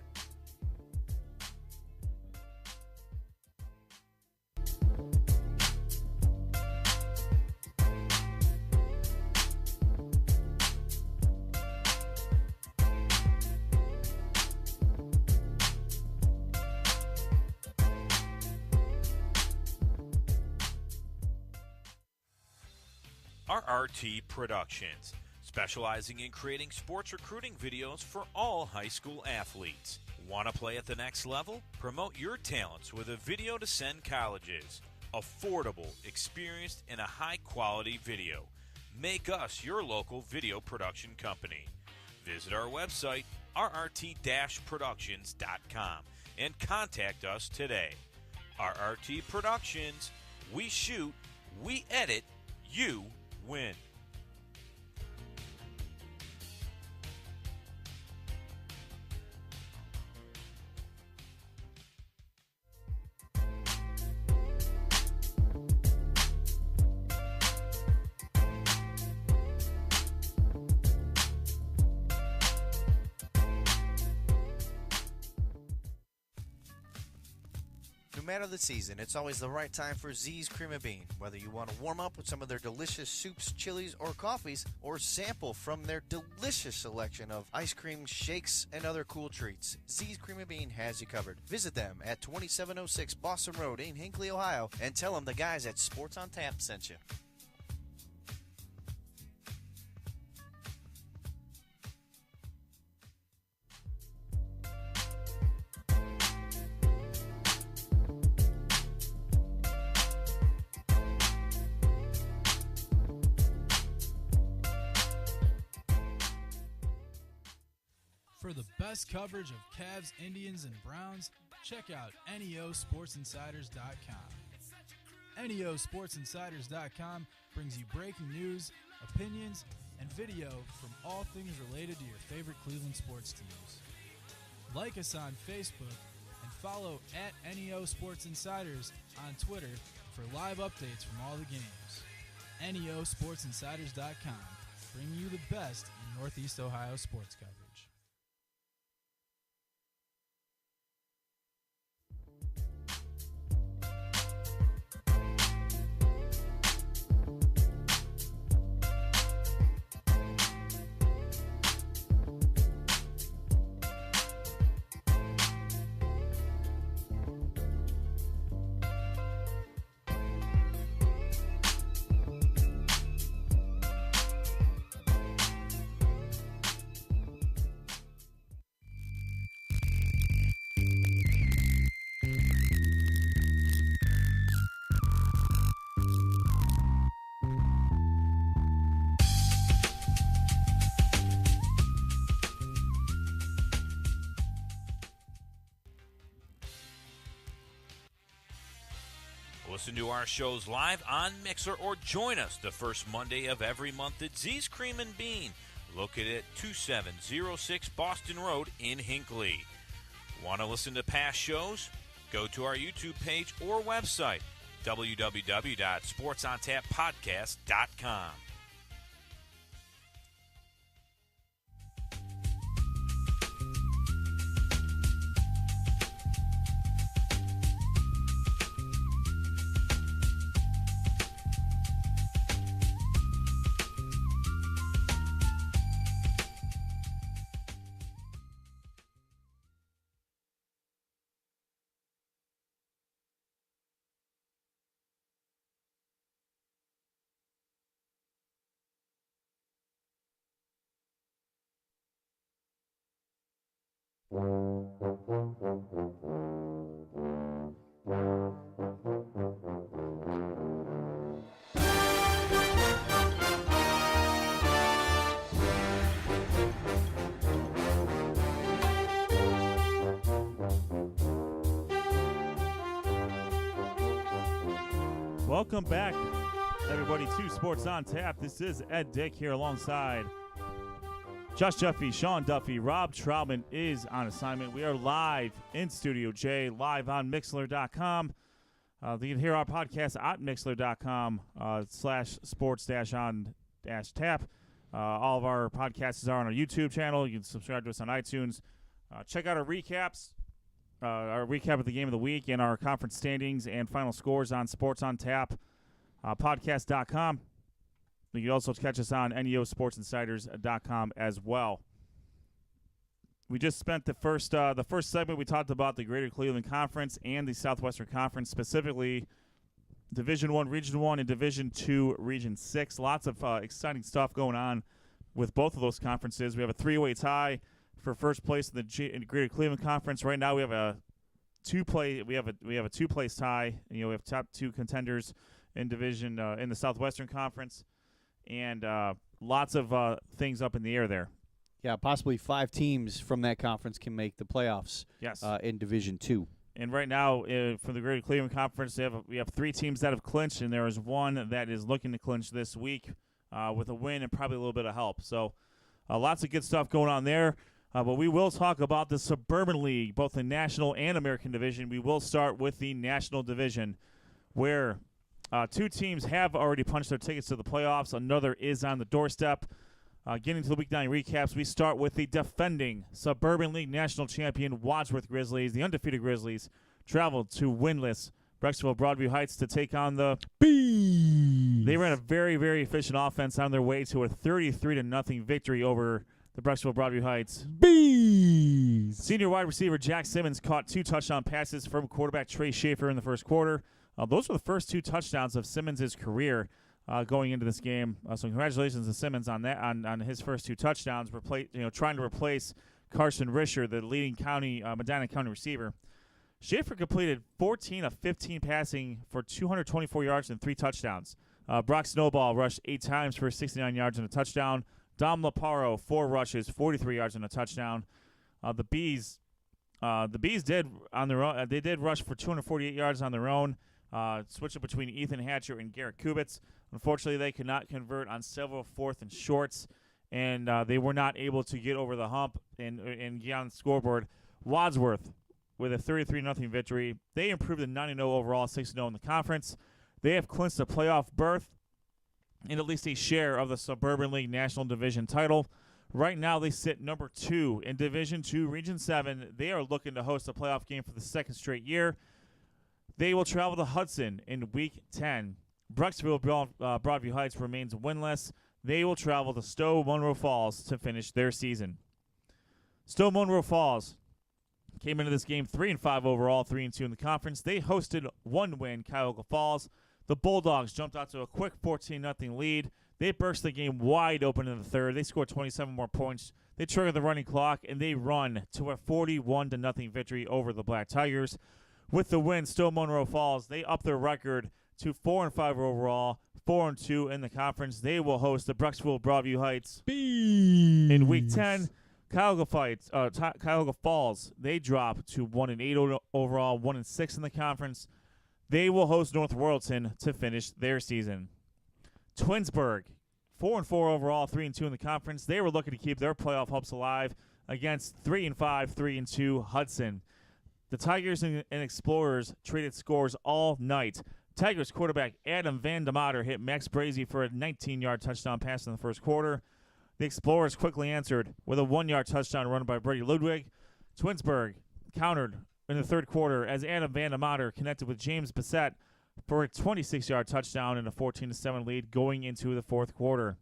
RRT Productions, specializing in creating sports recruiting videos for all high school athletes. Want to play at the next level? Promote your talents with a video to send colleges. Affordable, experienced, and a high-quality video. Make us your local video production company. Visit our website, rrt-productions.com, and contact us today. RRT Productions, we shoot, we edit, you win. No matter the season, it's always the right time for Z's Cream of Bean. Whether you want to warm up with some of their delicious soups, chilies, or coffees, or sample from their delicious selection of ice cream, shakes, and other cool treats, Z's Cream of Bean has you covered. Visit them at 2706 Boston Road in Hinckley, Ohio, and tell them the guys at Sports on Tap sent you. For the best coverage of Cavs, Indians, and Browns, check out NEOSportsinsiders.com. NEOSportsinsiders.com brings you breaking news, opinions, and video from all things related to your favorite Cleveland sports teams. Like us on Facebook and follow at NEOSportsInsiders on Twitter for live updates from all the games. NEOSportsinsiders.com, bringing you the best in Northeast Ohio sports coverage. Listen to our shows live on Mixer or join us the first Monday of every month at Z's Cream and Bean, located at 2706 Boston Road in Hinckley. Want to listen to past shows? Go to our YouTube page or website, www.sportsontappodcast.com. Welcome back, everybody, to Sports on Tap. This is Ed Dick here alongside Josh Jeffy, Sean Duffy. Rob Troutman is on assignment. We are live in Studio J, live on Mixler.com. You can hear our podcast at Mixler.com /sports-on-tap. All of our podcasts are on our YouTube channel. You can subscribe to us on iTunes. Check out our recaps. Our recap of the game of the week and our conference standings and final scores on Sports on Tap podcast.com. You can also catch us on neosportsinsiders.com as well. We just spent the first segment. We talked about the Greater Cleveland Conference and the Southwestern Conference, specifically Division 1, Region 1, and Division 2, Region 6. Lots of exciting stuff going on with both of those conferences. We have a three-way tie for first place in the Greater Cleveland Conference. Right now, we have a two-place tie. We have top two contenders in division in the Southwestern Conference, and lots of things up in the air there. Yeah, possibly 5 teams from that conference can make the playoffs. Yes. In Division 2. And right now, for the Greater Cleveland Conference, we have 3 teams that have clinched, and there is one that is looking to clinch this week with a win and probably a little bit of help. So lots of good stuff going on there. But we will talk about the Suburban League, both the National and American Division. We will start with the National Division, where 2 teams have already punched their tickets to the playoffs. Another is on the doorstep. Getting to the Week 9 recaps, we start with the defending Suburban League National Champion Wadsworth Grizzlies. The undefeated Grizzlies traveled to winless Brecksville Broadview Heights to take on the Bees. They ran a very, very efficient offense on their way to a 33-0 victory over the Brecksville Broadview Heights. Bees. Senior wide receiver Jack Simmons caught 2 touchdown passes from quarterback Trey Schaefer in the first quarter. Those were the first 2 touchdowns of Simmons' career. Going into this game, so congratulations to Simmons on that on his first 2 touchdowns. Trying to replace Carson Risher, the leading Medina County receiver. Schaefer completed 14 of 15 passing for 224 yards and 3 touchdowns. Brock Snowball rushed 8 times for 69 yards and a touchdown. Dom Laparo 4 rushes, 43 yards and a touchdown. The Bees did on their own. They did rush for 248 yards on their own. Switching between Ethan Hatcher and Garrett Kubitz. Unfortunately, they could not convert on several 4th and shorts, and they were not able to get over the hump and get on the scoreboard. Wadsworth with a 33-0 victory. They improved to 9-0 overall, 6-0 in the conference. They have clinched a playoff berth and at least a share of the Suburban League National Division title. Right now, they sit number 2 in Division 2, Region 7. They are looking to host a playoff game for the 2nd straight year. They will travel to Hudson in Week 10. Brecksville Broadview Heights remains winless. They will travel to Stowe Monroe Falls to finish their season. Stowe Monroe Falls came into this game 3-5 overall, 3-2 in the conference. They hosted 1 win, Cuyahoga Falls. The Bulldogs jumped out to a quick 14-0 lead. They burst the game wide open in the third. They scored 27 more points. They triggered the running clock, and they run to a 41-0 victory over the Black Tigers. With the win, Stowe Monroe Falls, they up their record to 4-5 overall, 4-2 in the conference. They will host the Brecksville Broadview Heights in Week 10. Cuyahoga Falls, they drop to 1-8 overall, 1-6 in the conference. They will host North Royalton to finish their season. Twinsburg, 4-4 overall, 3-2 in the conference. They were looking to keep their playoff hopes alive against 3-5, 3-2 Hudson. The Tigers and Explorers traded scores all night. Tigers quarterback Adam Van DeMater hit Max Brazy for a 19-yard touchdown pass in the first quarter. The Explorers quickly answered with a 1-yard touchdown run by Brady Ludwig. Twinsburg countered in the third quarter as Adam Van DeMater connected with James Bissett for a 26-yard touchdown and a 14-7 lead going into the fourth quarter.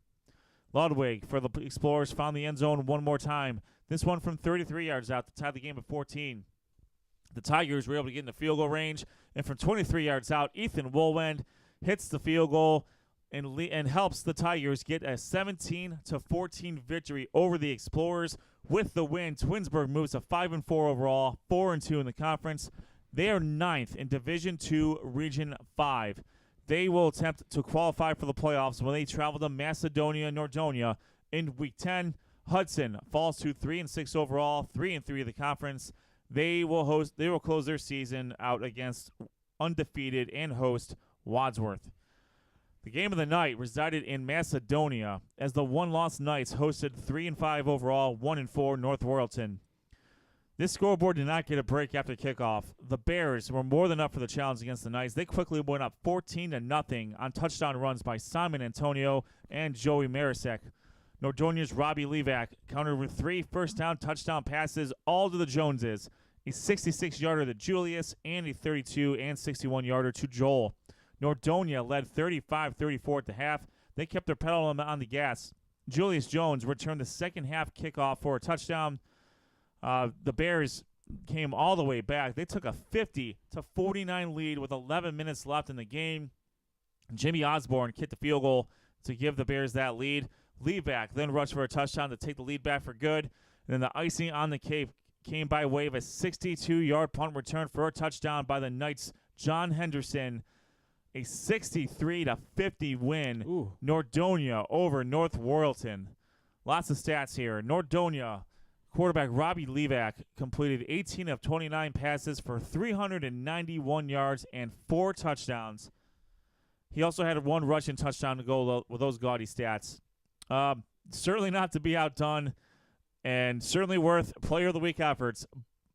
Ludwig for the Explorers found the end zone one more time. This one from 33 yards out to tie the game at 14. The Tigers were able to get in the field goal range, and from 23 yards out, Ethan Woolwend hits the field goal and helps the Tigers get a 17-14 victory over the Explorers. With the win, Twinsburg moves to 5-4 overall, 4-2 in the conference. They are 9th in Division 2, Region 5. They will attempt to qualify for the playoffs when they travel to Macedonia, Nordonia in Week 10. Hudson falls to 3-6 overall, 3-3 of the conference. They will close their season out against undefeated and host Wadsworth. The game of the night resided in Macedonia as the one-loss Knights hosted 3-5 overall, 1-4 North Royalton. This scoreboard did not get a break after kickoff. The Bears were more than up for the challenge against the Knights. They quickly went up 14-0 on touchdown runs by Simon Antonio and Joey Marisek. Nordonia's Robbie Levac countered with 3 first-down touchdown passes, all to the Joneses. A 66-yarder to Julius and a 32 and 61-yarder to Joel. Nordonia led 35-34 at the half. They kept their pedal on the gas. Julius Jones returned the second half kickoff for a touchdown. The Bears came all the way back. They took a 50-49 lead with 11 minutes left in the game. Jimmy Osborne kicked the field goal to give the Bears that lead. Lead back, then rushed for a touchdown to take the lead back for good. And then the icing on the cake came by way of a 62-yard punt return for a touchdown by the Knights' John Henderson. A 63-50 win. Ooh. Nordonia over North Royalton. Lots of stats here. Nordonia quarterback Robbie Levac completed 18 of 29 passes for 391 yards and 4 touchdowns. He also had 1 rushing touchdown to go with those gaudy stats. Certainly not to be outdone, and certainly worth Player of the Week efforts.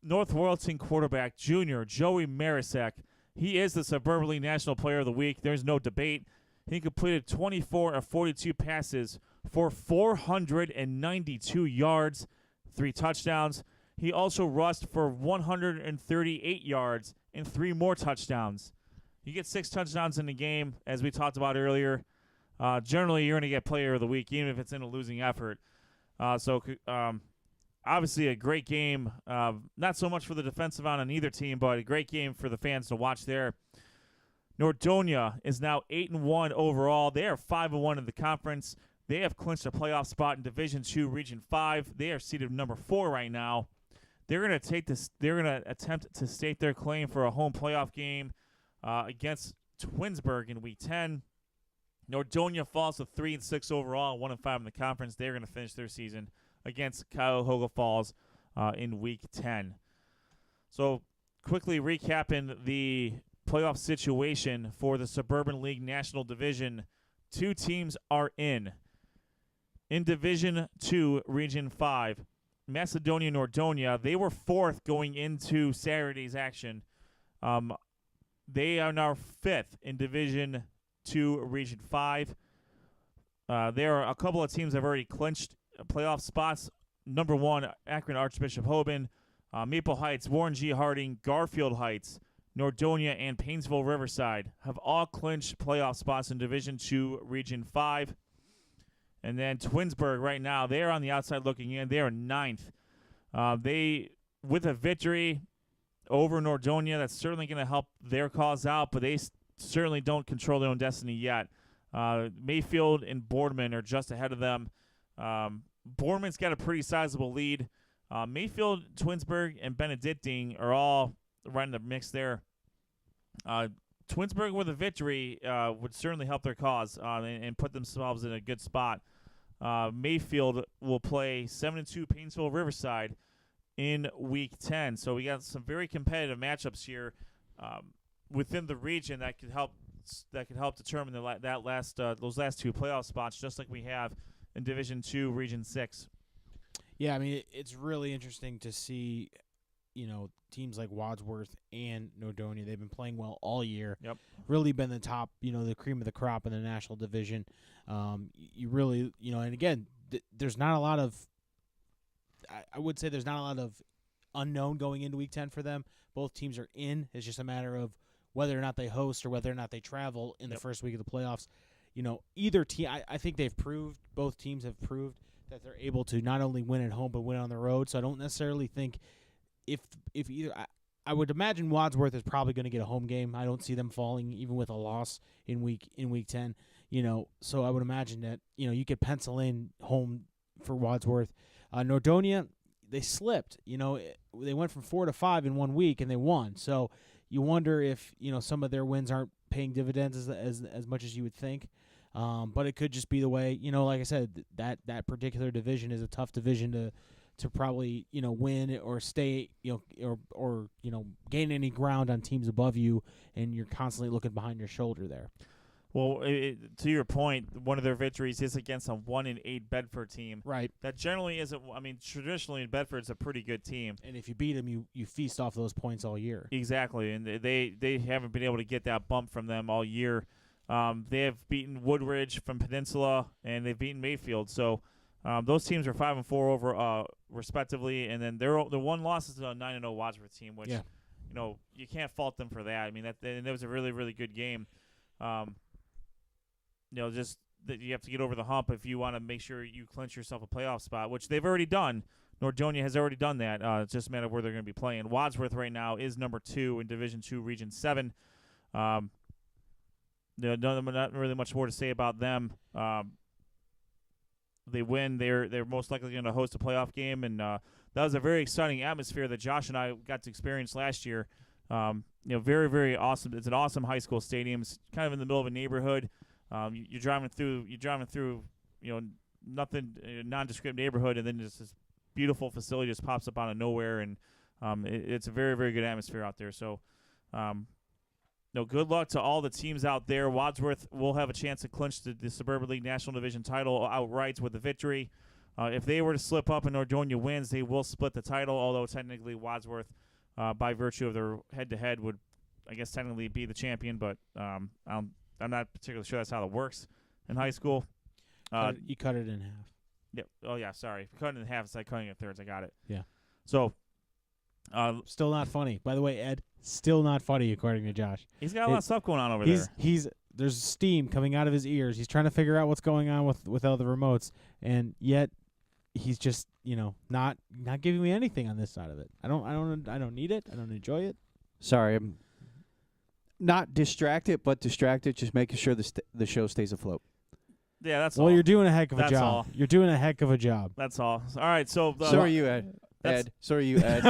North Royalton quarterback junior Joey Marisek. He is the Suburban League National Player of the Week. There's no debate. He completed 24 of 42 passes for 492 yards, 3 touchdowns. He also rushed for 138 yards and 3 more touchdowns. You get 6 touchdowns in the game, as we talked about earlier. Generally, you're going to get Player of the Week, even if it's in a losing effort. Obviously, a great game. Not so much for the defensive end on either team, but a great game for the fans to watch there. Nordonia is now 8-1 overall. They are 5-1 in the conference. They have clinched a playoff spot in Division II, Region 5. They are seated number 4 right now. They're going to take this. They're going to attempt to state their claim for a home playoff game against Twinsburg in Week 10. Nordonia falls to 3-6 overall, 1-5 in the conference. They're going to finish their season against Cuyahoga Falls in Week 10. So, quickly recapping the playoff situation for the Suburban League National Division. 2 teams are in. In Division 2, Region 5, Macedonia Nordonia, they were 4th going into Saturday's action. They are now 5th in Division 2, Region 5. There are a couple of teams that have already clinched playoff spots. Number 1, Akron Archbishop Hoban, Maple Heights, Warren G. Harding, Garfield Heights, Nordonia, and Painesville Riverside have all clinched playoff spots in Division 2, Region 5. And then Twinsburg right now, they are on the outside looking in. They are 9th. They, with a victory over Nordonia, that's certainly going to help their cause out, but they certainly don't control their own destiny yet. Mayfield and Boardman are just ahead of them. Boardman's got a pretty sizable lead. Mayfield, Twinsburg, and Benedictine are all right in the mix there. Twinsburg with a victory would certainly help their cause and put themselves in a good spot. Mayfield will play 7-2 Painesville Riverside in Week 10. So we got some very competitive matchups here within the region that could help determine those last 2 playoff spots, just like we have in Division 2, Region 6. Yeah, I mean, it's really interesting to see, teams like Wadsworth and Nordonia. They've been playing well all year. Yep. Really been the top, the cream of the crop in the national division. You really, and again, there's not a lot of, I would say there's not a lot of unknown going into Week 10 for them. Both teams are in. It's just a matter of whether or not they host or whether or not they travel in the first week of the playoffs. Either team, I think both teams have proved that they're able to not only win at home but win on the road. So I don't necessarily think if either I would imagine Wadsworth is probably going to get a home game. I don't see them falling even with a loss in week 10. So I would imagine that you could pencil in home for Wadsworth. Nordonia, they slipped. They went from 4 to 5 in 1 week and they won. So you wonder if some of their wins aren't paying dividends as much as you would think. But it could just be the way, like I said, that particular division is a tough division to probably, win or stay, or gain any ground on teams above you, and you're constantly looking behind your shoulder there. Well, to your point, one of their victories is against a 1-8 Bedford team. Right. That generally isn't. I mean, traditionally Bedford's a pretty good team. And if you beat them, you feast off those points all year. Exactly, and they haven't been able to get that bump from them all year. They have beaten Woodridge from Peninsula, and they've beaten Mayfield. So those teams are 5-4 over respectively, and then their one loss is a 9-0 Wadsworth team, which you can't fault them for that. I mean that was a really, really good game. Just that you have to get over the hump if you want to make sure you clinch yourself a playoff spot, which they've already done. Nordonia has already done that. It's just a matter of where they're going to be playing. Wadsworth right now is number 2 in Division 2, Region 7. not really much more to say about them. They win. They're most likely going to host a playoff game, and that was a very exciting atmosphere that Josh and I got to experience last year. Very, very awesome. It's an awesome high school stadium. It's kind of in the middle of a neighborhood. You're driving through, nothing, nondescript neighborhood, and then just this beautiful facility just pops up out of nowhere, and it's a very, very good atmosphere out there. So, good luck to all the teams out there. Wadsworth will have a chance to clinch the Suburban League National Division title outright with a victory. If they were to slip up and Nordonia wins, they will split the title, although technically Wadsworth, by virtue of their head-to-head, would, I guess, technically be the champion, but I'm not particularly sure that's how it works in high school. You cut it in half. Yep. Oh, yeah, sorry. Cutting it in half, it's like cutting it in thirds. I got it. Yeah. So, still not funny. By the way, Ed, still not funny according to Josh. he's got a lot of stuff going on over there. There's steam coming out of his ears. He's trying to figure out what's going on with all the remotes, and yet he's just not giving me anything on this side of it. I don't need it. I don't enjoy it. Sorry, I'm not distracted, but distracted. Just making sure the show stays afloat. Yeah, that's all. Well, you're doing a heck of a That's job. all. You're doing a heck of a job. That's all. All right, so So are you, Ed. So are you, Ed.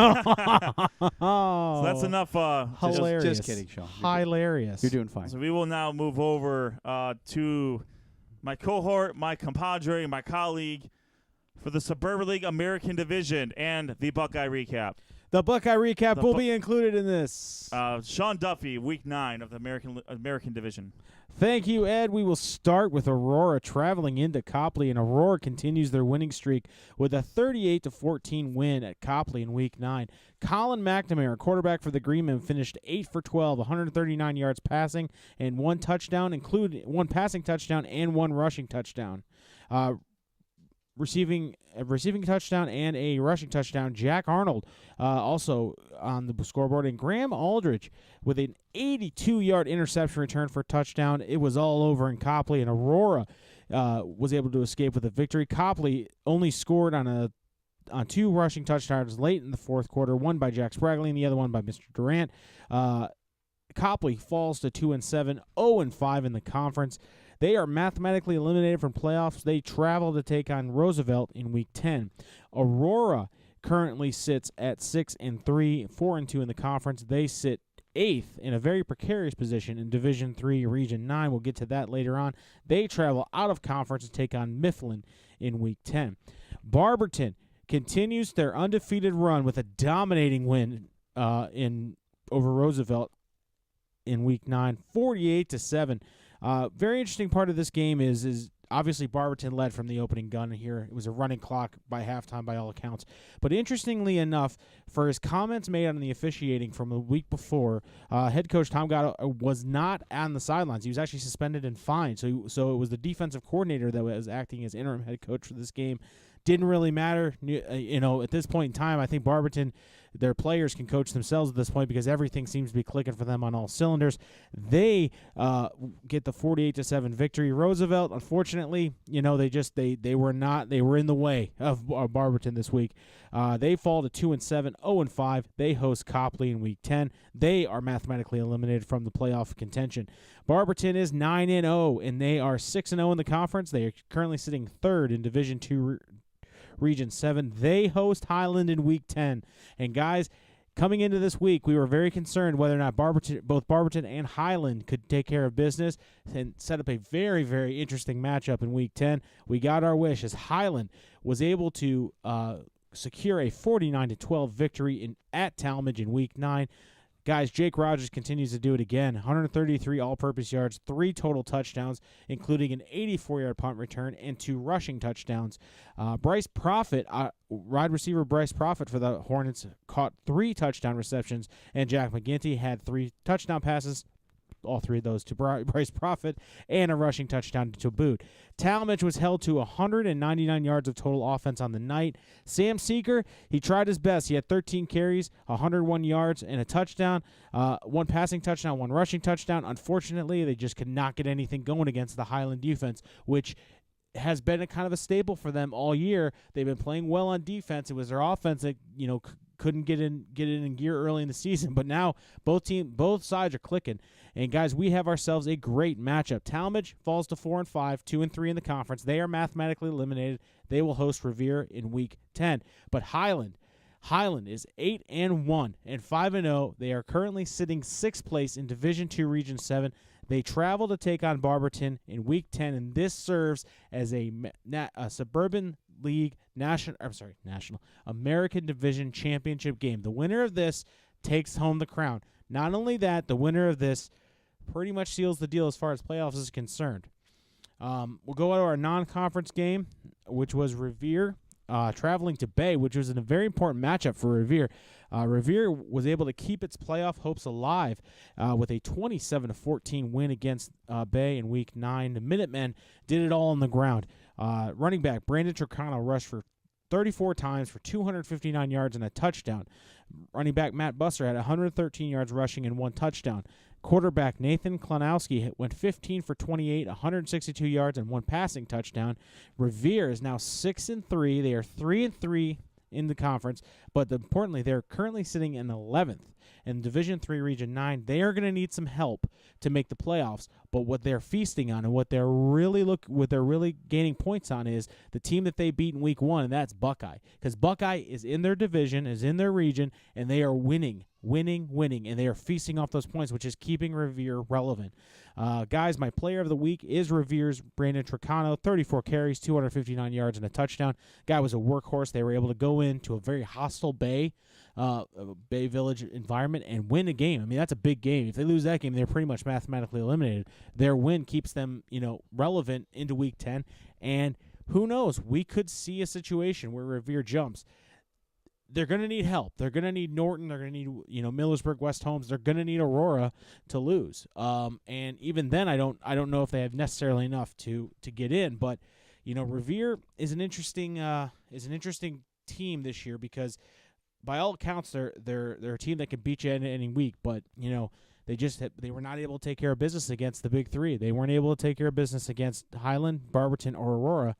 Oh, so that's enough. Hilarious. Just kidding, Sean. Hilarious. You're doing fine. So we will now move over to my cohort, my compadre, my colleague for the Suburban League American Division and the Buckeye Recap. The Buckeye Recap will be included in this. Sean Duffy, Week 9 of the American Division. Thank you, Ed. We will start with Aurora traveling into Copley, and Aurora continues their winning streak with a 38-14 win at Copley in Week 9. Colin McNamara, quarterback for the Greenmen, finished 8 for 12, 139 yards passing, and one touchdown, including one passing touchdown and one rushing touchdown. Receiving a touchdown and a rushing touchdown. Jack Arnold also on the scoreboard, and Graham Aldridge with an 82-yard interception return for a touchdown. It was all over in Copley, and Aurora was able to escape with a victory. Copley only scored on two rushing touchdowns late in the fourth quarter, one by Jack Spragley and the other one by Mr. Durant. Copley falls to 2-7, 0-5 in the conference. They are mathematically eliminated from playoffs. They travel to take on Roosevelt in Week 10. Aurora currently sits at 6-3, 4-2 in the conference. They sit 8th in a very precarious position in Division III, Region 9. We'll get to that later on. They travel out of conference to take on Mifflin in Week 10. Barberton continues their undefeated run with a dominating win over Roosevelt in Week 9, 48-7. Very interesting part of this game is obviously Barberton led from the opening gun here. It was a running clock by halftime by all accounts. But interestingly enough, for his comments made on the officiating from the week before, head coach Tom Gatto was not on the sidelines. He was actually suspended and fined. So it was the defensive coordinator that was acting as interim head coach for this game. Didn't really matter. At this point in time, I think Barberton, their players can coach themselves at this point because everything seems to be clicking for them on all cylinders. They get the 48-7 victory. Roosevelt, unfortunately, they were in the way of Barberton this week. They fall to 2-7, 0-5. They host Copley in Week 10. They are mathematically eliminated from the playoff contention. Barberton is 9-0, and they are 6-0 in the conference. They are currently sitting third in Division II. Region 7. They host Highland in Week 10. And guys, coming into this week, we were very concerned whether or not both Barberton and Highland could take care of business and set up a very, very interesting matchup in Week 10. We got our wish as Highland was able to secure a 49-12 victory at Talmadge in Week 9. Guys, Jake Rogers continues to do it again. 133 all-purpose yards, 3 total touchdowns, including an 84-yard punt return and 2 rushing touchdowns. Bryce Profit, wide receiver Bryce Profit for the Hornets, caught 3 touchdown receptions, and Jack McGinty had 3 touchdown passes, all 3 of those to Bryce Profit, and a rushing touchdown to boot. Talmadge was held to 199 yards of total offense on the night. Sam Seeker, he tried his best. He had 13 carries, 101 yards, and a touchdown. 1 passing touchdown, 1 rushing touchdown. Unfortunately, they just could not get anything going against the Highland defense, which has been a kind of a staple for them all year. They've been playing well on defense. It was their offense that, couldn't get in gear early in the season, but now both sides are clicking. And guys, we have ourselves a great matchup. Talmadge falls to 4-5, 2-3 in the conference. They are mathematically eliminated. They will host Revere in Week 10. But Highland is 8-1 and 5-0. They are currently sitting 6th place in Division II Region 7. They travel to take on Barberton in Week 10, and this serves as a Suburban League National American Division Championship game. The winner of this takes home the crown. Not only that, the winner of this pretty much seals the deal as far as playoffs is concerned. We'll go to our non-conference game, which was Revere traveling to Bay, which was a very important matchup for Revere. Revere was able to keep its playoff hopes alive with a 27-14 win against Bay in Week 9. The Minutemen did it all on the ground. Running back Brandon Tricano rushed for 34 times for 259 yards and a touchdown. Running back Matt Busser had 113 yards rushing and 1 touchdown. Quarterback Nathan Klonowski went 15 for 28, 162 yards and 1 passing touchdown. Revere is now 6-3. They are 3-3 in the conference, but importantly, they're currently sitting in 11th in Division III Region 9. They are going to need some help to make the playoffs, but what they're feasting on and what they're really gaining points on is the team that they beat in Week 1, and that's Buckeye, because Buckeye is in their division, is in their region, and they are winning, and they are feasting off those points, which is keeping Revere relevant. Guys, my player of the week is Revere's Brandon Tricano, 34 carries, 259 yards, and a touchdown. Guy was a workhorse. They were able to go into a very hostile Bay Village environment and win a game. I mean, that's a big game. If they lose that game, they're pretty much mathematically eliminated. Their win keeps them, relevant into Week 10, and who knows? We could see a situation where Revere jumps. They're going to need help. They're going to need Norton. They're going to need, Millersburg, West Holmes. They're going to need Aurora to lose. And even then, I don't know if they have necessarily enough to get in. But, Revere is an interesting team this year because, by all accounts, they're a team that can beat you any week. But they were not able to take care of business against the big three. They weren't able to take care of business against Highland, Barberton, or Aurora.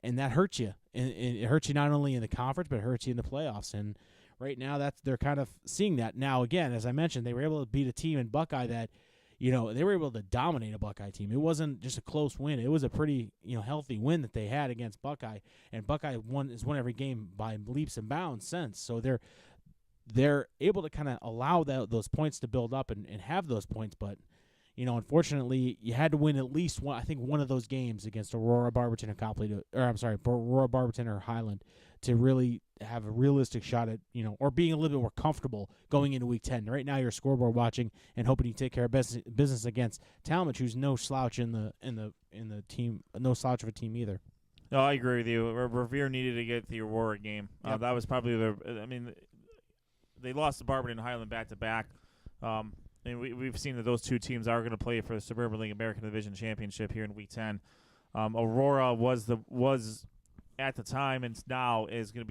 And that hurts you. And it hurts you not only in the conference, but it hurts you in the playoffs. And right now, they're kind of seeing that. Now, again, as I mentioned, they were able to beat a team in Buckeye that, they were able to dominate a Buckeye team. It wasn't just a close win. It was a pretty, healthy win that they had against Buckeye. And Buckeye has won every game by leaps and bounds since. So they're able to kind of allow those points to build up and have those points, but unfortunately, you had to win at least one. I think one of those games against Aurora, Barberton, or Aurora, Barberton, or Highland, to really have a realistic shot at or being a little bit more comfortable going into Week 10. Right now, you're scoreboard watching and hoping you take care of business against Talmadge, who's no slouch in the team, no slouch of a team either. No, I agree with you. Revere needed to get the Aurora game. Yep. That was probably they lost to Barberton and Highland back to back. And we've seen that those two teams are going to play for the Suburban League American Division Championship here in Week 10. Aurora was at the time and now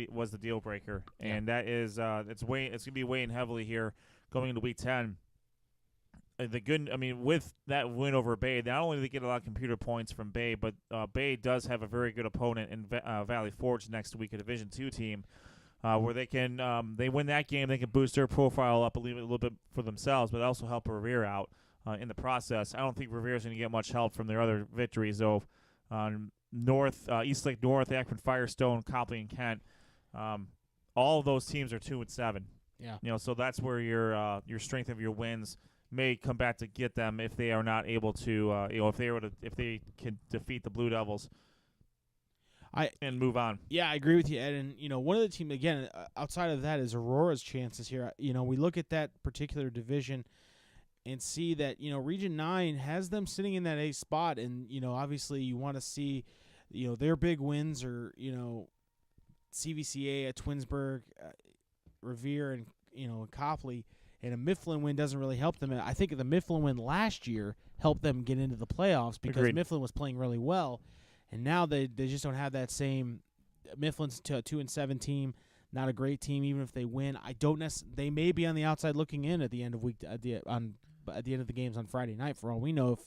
was the deal breaker, and that is it's going to be weighing heavily here going into Week 10. With that win over Bay, not only do they get a lot of computer points from Bay, but Bay does have a very good opponent in Valley Forge next week, a Division II team. Where they can, they win that game, they can boost their profile up a little bit for themselves, but also help Revere out in the process. I don't think Revere is going to get much help from their other victories, though. Eastlake North, Akron Firestone, Copley, and Kent, all of those teams are 2-7. Yeah. So that's where your strength of your wins may come back to get them if they are not able to, if they can defeat the Blue Devils. And move on. Yeah, I agree with you, Ed. And, one of the teams, again, outside of that is Aurora's chances here. We look at that particular division and see that, Region 9 has them sitting in that A spot. And, obviously you want to see, their big wins are, CVCA at Twinsburg, Revere, and, Copley. And a Mifflin win doesn't really help them. I think the Mifflin win last year helped them get into the playoffs because Agreed. Mifflin Mifflin was playing really well. And now they just don't have that same. Mifflin's a 2-7 team, not a great team. Even if they win, they may be on the outside looking in at the end of end of the games on Friday night. For all we know, if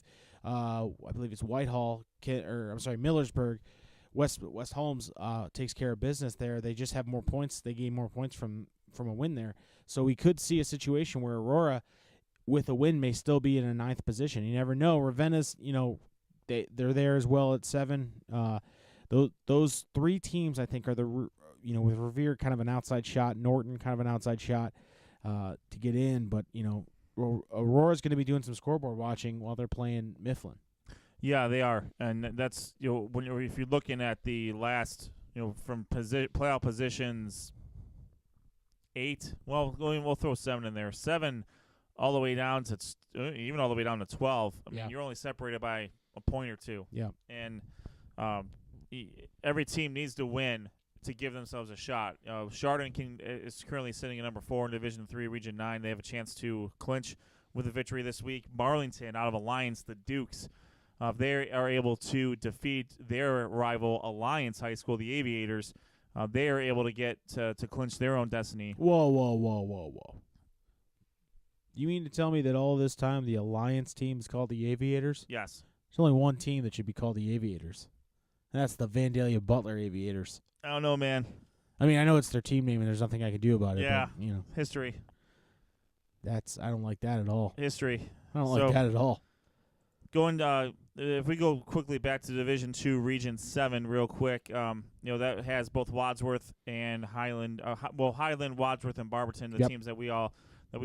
I believe it's Whitehall, Millersburg, West Holmes takes care of business there. They just have more points. They gain more points from from a win there. So we could see a situation where Aurora, with a win, may still be in a 9th position. You never know. Ravenna's, they're there as well at 7. Those 3 teams, I think, are with Revere kind of an outside shot, Norton kind of an outside shot to get in. But Aurora's going to be doing some scoreboard watching while they're playing Mifflin. Yeah, they are, and that's if you're looking at the last from playoff positions 8. Well, we'll throw 7 in there. 7 all the way down to even all the way down to 12. I mean, you're only separated by a point or 2. Yeah, and every team needs to win to give themselves a shot. Chardon is currently sitting at number 4 in Division III, Region 9. They have a chance to clinch with a victory this week. Marlington, out of Alliance, the Dukes, they are able to defeat their rival Alliance High School, the Aviators. They are able to get to clinch their own destiny. Whoa. You mean to tell me that all this time the Alliance team is called the Aviators? Yes. There's only one team that should be called the Aviators. And that's the Vandalia Butler Aviators. I don't know, man. I mean, I know it's their team name and there's nothing I can do about it. Yeah. But, History. I don't like that at all. History. I don't like that at all. If we go quickly back to Division II, Region 7 real quick, that has both Wadsworth and Highland. Highland, Wadsworth, and Barberton, the teams that we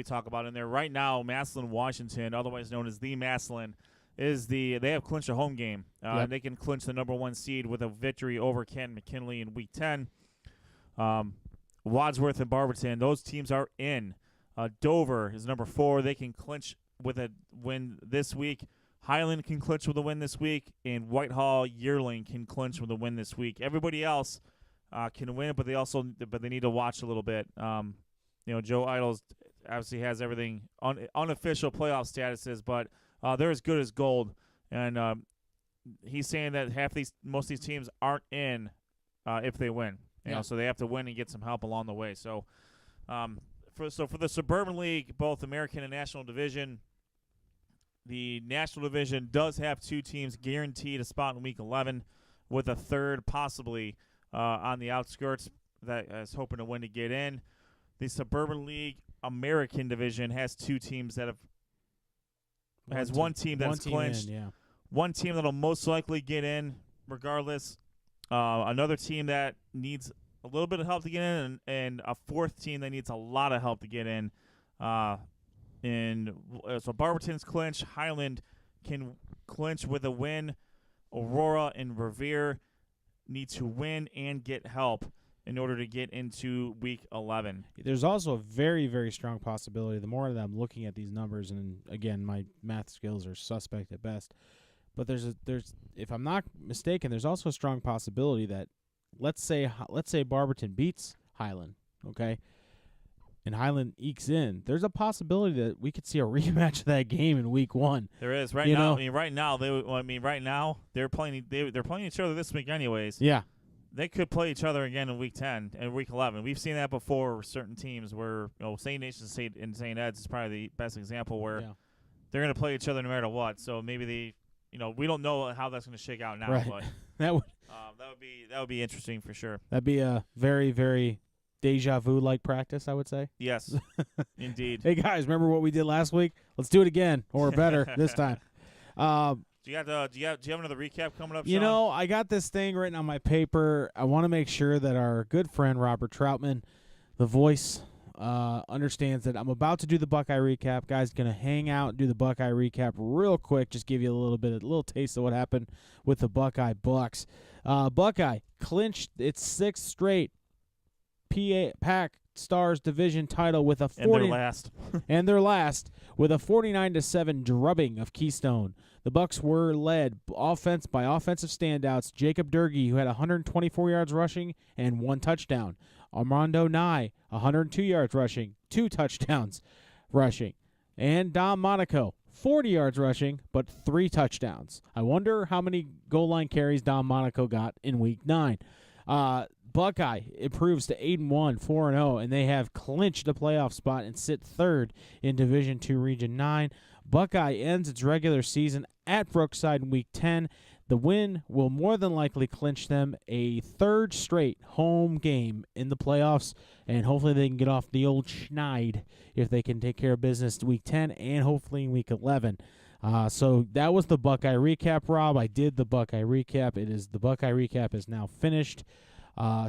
talk about in there. Right now, Massillon, Washington, otherwise known as the Massillon, they have clinched a home game. They can clinch the number 1 seed with a victory over Kent McKinley in Week 10. Wadsworth and Barberton, those teams are in. Dover is number 4. They can clinch with a win this week. Highland can clinch with a win this week, and Whitehall Yearling can clinch with a win this week. Everybody else can win, but they need to watch a little bit. Joe Idols obviously has everything unofficial playoff statuses, but they're as good as gold. And he's saying that most of these teams aren't in if they win. So they have to win and get some help along the way. So for the Suburban League, both American and National Division. The National Division does have 2 teams guaranteed a spot in Week 11, with a third possibly on the outskirts that is hoping to win to get in. The Suburban League American Division has 2 teams that has one team that's clinched. One team that'll most likely get in regardless. Another team that needs a little bit of help to get in, and a 4th team that needs a lot of help to get in. So Barberton's clinch. Highland can clinch with a win. Aurora and Revere need to win and get help in order to get into Week 11. There's also a very, very strong possibility, the more that I'm looking at these numbers, and again, my math skills are suspect at best, but there's if I'm not mistaken, there's also a strong possibility that let's say Barberton beats Highland, okay? And Highland ekes in, there's a possibility that we could see a rematch of that game in Week 1. There is right now. Right now they're playing. They're playing each other this week, anyways. Yeah, they could play each other again in Week 10 and Week 11. We've seen that before with certain teams where St. Nation State and St. Ed's is probably the best example where they're going to play each other no matter what. So maybe we don't know how that's going to shake out now, right. but that would be interesting for sure. That'd be a very, very deja vu like practice, I would say. Yes, indeed. Hey guys, remember what we did last week? Let's do it again, or better this time. Do you have another recap coming up, Sean? I got this thing written on my paper. I want to make sure that our good friend Robert Troutman, the voice, understands that I'm about to do the Buckeye recap. Guys, going to hang out and do the Buckeye recap real quick, just give you a little taste of what happened with the Buckeye Bucks. Buckeye clinched its 6th straight PAC Stars division title with a and their last with a 49-7 drubbing of Keystone. The Bucks were led by offensive standouts Jacob Durkee, who had 124 yards rushing and 1 touchdown. Armando Nye, 102 yards rushing, 2 touchdowns rushing. And Dom Monaco, 40 yards rushing, but 3 touchdowns. I wonder how many goal line carries Dom Monaco got in Week 9. Buckeye improves to 8-1, 4-0, and they have clinched a playoff spot and sit 3rd in Division II Region 9. Buckeye ends its regular season at Brookside in Week 10. The win will more than likely clinch them a third straight home game in the playoffs, and hopefully they can get off the old schneid if they can take care of business Week 10 and hopefully in Week 11. So that was the Buckeye recap, Rob. I did the Buckeye recap. The Buckeye recap is now finished.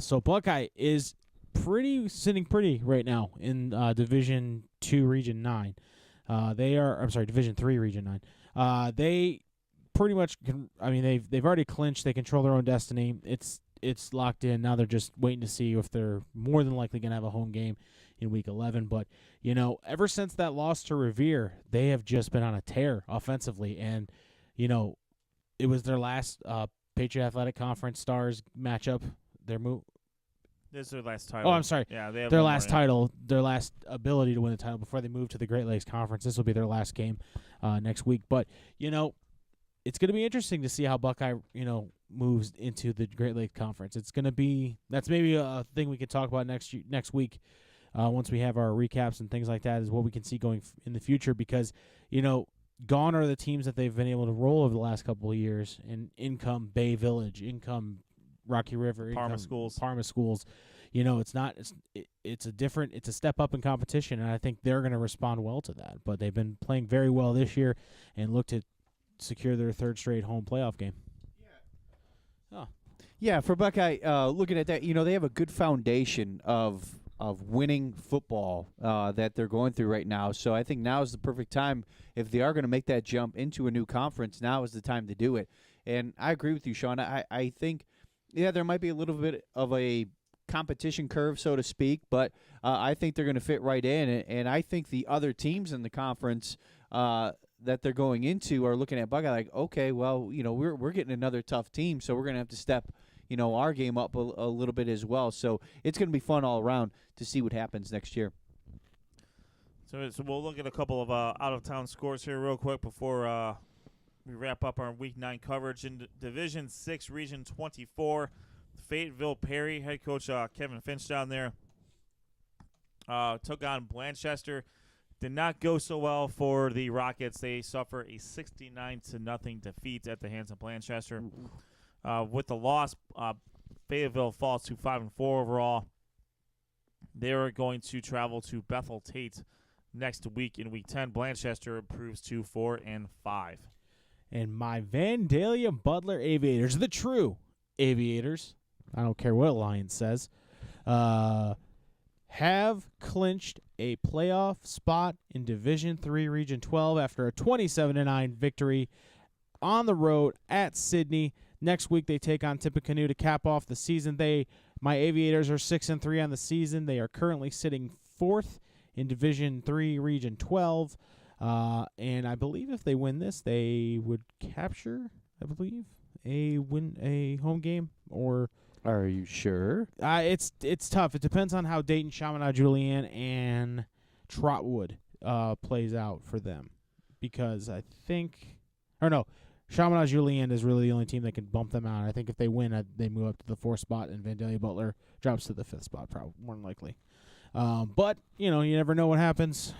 So Buckeye is sitting pretty right now in Division 2, Region 9. Division 3, Region 9. They pretty much they've already clinched. They control their own destiny. It's locked in. Now they're just waiting to see if they're more than likely going to have a home game in Week 11. But, ever since that loss to Revere, they have just been on a tear offensively. And, it was their last Patriot Athletic Conference Stars matchup. This is their last title. Oh, I'm sorry. Yeah, they have their one last more, yeah. title, their last ability to win the title before they move to the Great Lakes Conference. This will be their last game next week. But, it's going to be interesting to see how Buckeye, moves into the Great Lakes Conference. That's maybe a thing we could talk about next week once we have our recaps and things like that, is what we can see going in the future, because, gone are the teams that they've been able to roll over the last couple of years, and income Bay Village, income Rocky River, Parma income schools. It's a step up in competition, and I think they're going to respond well to that. But they've been playing very well this year and look to secure their third straight home playoff game. Yeah, for Buckeye, looking at that, they have a good foundation of winning football that they're going through right now. So I think now is the perfect time. If they are going to make that jump into a new conference, now is the time to do it. And I agree with you, Sean. I think, there might be a little bit of a competition curve, so to speak, but I think they're going to fit right in. And I think the other teams in the conference that they're going into are looking at Buckeye like, okay, well, we're getting another tough team, so we're going to have to step our game up a little bit as well. So it's going to be fun all around to see what happens next year. So we'll look at a couple of out-of-town scores here real quick before we wrap up our Week 9 coverage. In Division 6, Region 24, Fayetteville Perry, head coach Kevin Finch down there, took on Blanchester. Did not go so well for the Rockets. They suffer a 69-0 defeat at the hands of Blanchester. With the loss, Fayetteville falls to 5-4 overall. They are going to travel to Bethel Tate next week in Week 10. Blanchester improves to 4-5. And my Vandalia Butler Aviators, the true Aviators, I don't care what Alliance says, have clinched a playoff spot in Division 3 Region 12 after a 27-9 victory on the road at Sydney. Next week they take on Tippecanoe to cap off the season. My Aviators are 6-3 on the season. They are currently sitting 4th in Division 3 Region 12. And I believe if they win this, they would capture, a home game. Or are you sure? It's tough. It depends on how Dayton, Chaminade, Julienne, and Trotwood plays out for them. Because I think, Chaminade Julienne is really the only team that can bump them out. I think if they win, they move up to the 4th spot, and Vandalia Butler drops to the 5th spot, probably more than likely. But you never know what happens.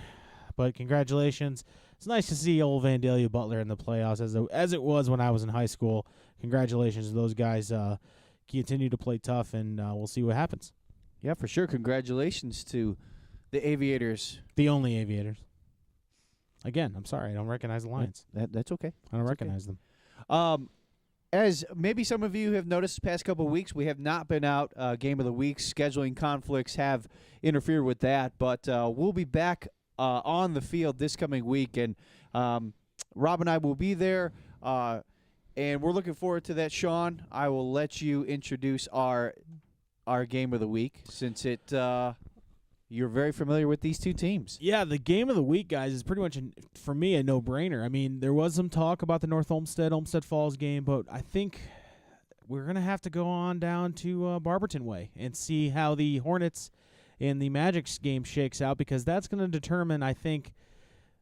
But congratulations! It's nice to see old Vandalia Butler in the playoffs as it was when I was in high school. Congratulations to those guys. Continue to play tough, and we'll see what happens. Yeah, for sure. Congratulations to the Aviators. The only Aviators. Again, I'm sorry. I don't recognize the Lions. That's okay. I don't recognize them. As maybe some of you have noticed the past couple of weeks, we have not been out Game of the Week. Scheduling conflicts have interfered with that, but we'll be back on the field this coming week, and Rob and I will be there, and we're looking forward to that. Sean, I will let you introduce our Game of the Week, since you're very familiar with these two teams. Yeah, the Game of the Week, guys, is pretty much, for me, a no-brainer. I mean, there was some talk about the North Olmsted Falls game, but I think we're going to have to go on down to Barberton Way and see how the Hornets and the Magic's game shakes out, because that's going to determine, I think,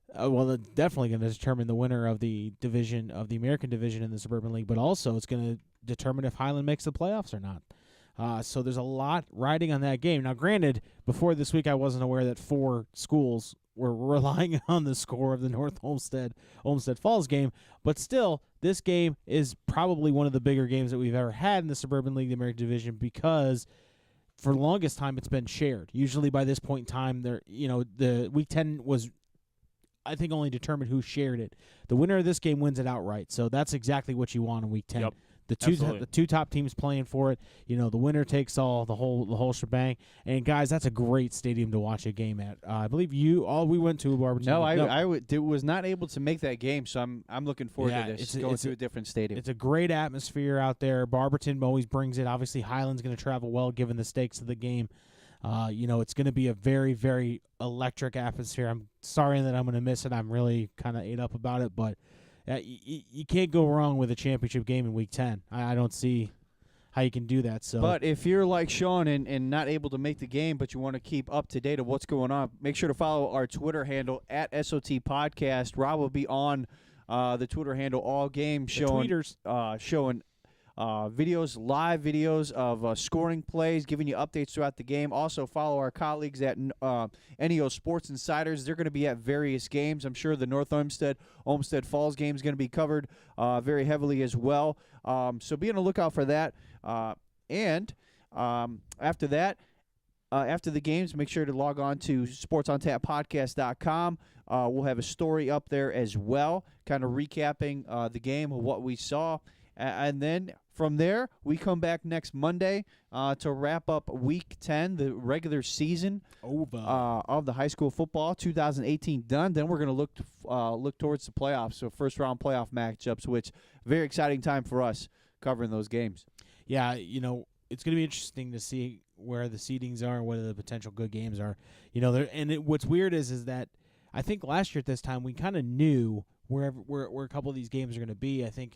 it's definitely going to determine the winner of the division, of the American division in the Suburban League, but also it's going to determine if Highland makes the playoffs or not. So there's a lot riding on that game. Now, granted, before this week, I wasn't aware that 4 schools we're relying on the score of the North Olmsted Falls game, but still, this game is probably one of the bigger games that we've ever had in the Suburban League, the American Division, because for the longest time it's been shared. Usually by this point in time, the Week 10 was, I think, only determined who shared it. The winner of this game wins it outright, so that's exactly what you want in Week 10. Yep. The two top teams playing for it. The winner takes all, the whole shebang. And guys, that's a great stadium to watch a game at. I believe we went to Barberton. No, I was not able to make that game, so I'm looking forward to this. Going to a different stadium. It's a great atmosphere out there. Barberton always brings it. Obviously, Highland's going to travel well given the stakes of the game. It's going to be a very, very electric atmosphere. I'm sorry that I'm going to miss it. I'm really kind of ate up about it, but you can't go wrong with a championship game in Week 10. I don't see how you can do that. So, but if you're like Sean and not able to make the game, but you want to keep up to date of what's going on, make sure to follow our Twitter handle at SOT Podcast. Rob will be on the Twitter handle all game showing videos, live videos of scoring plays, giving you updates throughout the game. Also, follow our colleagues at NEO Sports Insiders. They're going to be at various games. I'm sure the North Olmsted Falls game is going to be covered very heavily as well. So be on the lookout for that. And after that, after the games, make sure to log on to sportsontappodcast.com. We'll have a story up there as well, kind of recapping the game of what we saw. And then from there, we come back next Monday to wrap up Week 10, the regular season of the high school football 2018 done. Then we're going to look towards the playoffs, so first-round playoff matchups, which very exciting time for us covering those games. Yeah, it's going to be interesting to see where the seedings are and whether the potential good games are. What's weird is that I think last year at this time we kind of knew where a couple of these games are going to be. I think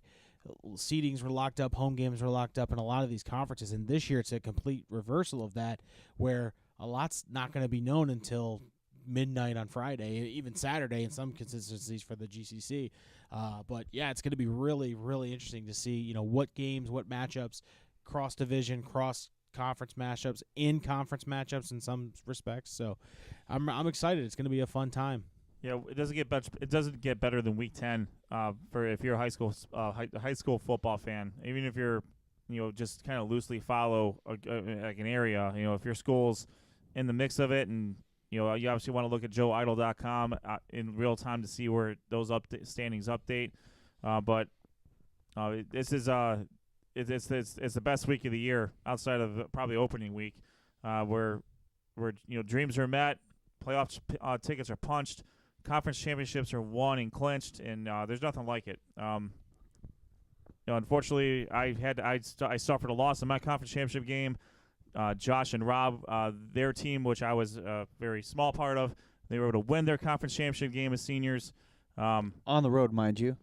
seedings were locked up, home games were locked up in a lot of these conferences, and this year it's a complete reversal of that, where a lot's not going to be known until midnight on Friday, even Saturday in some consistencies for the GCC. But yeah, it's going to be really, really interesting to see, what games, what matchups, cross-division, cross-conference matchups, in-conference matchups in some respects. So I'm excited. It's going to be a fun time. Yeah, it doesn't get better than Week 10 for if you're a high school football fan. Even if you're, just kind of loosely follow like an area. If your school's in the mix of it, and you obviously want to look at joeidle.com in real time to see where those standings update. But this is it's the best week of the year outside of probably opening week, where dreams are met, playoff tickets are punched. Conference championships are won and clinched, and there's nothing like it. Unfortunately, I suffered a loss in my conference championship game. Josh and Rob, their team, which I was a very small part of, they were able to win their conference championship game as seniors. On the road, mind you.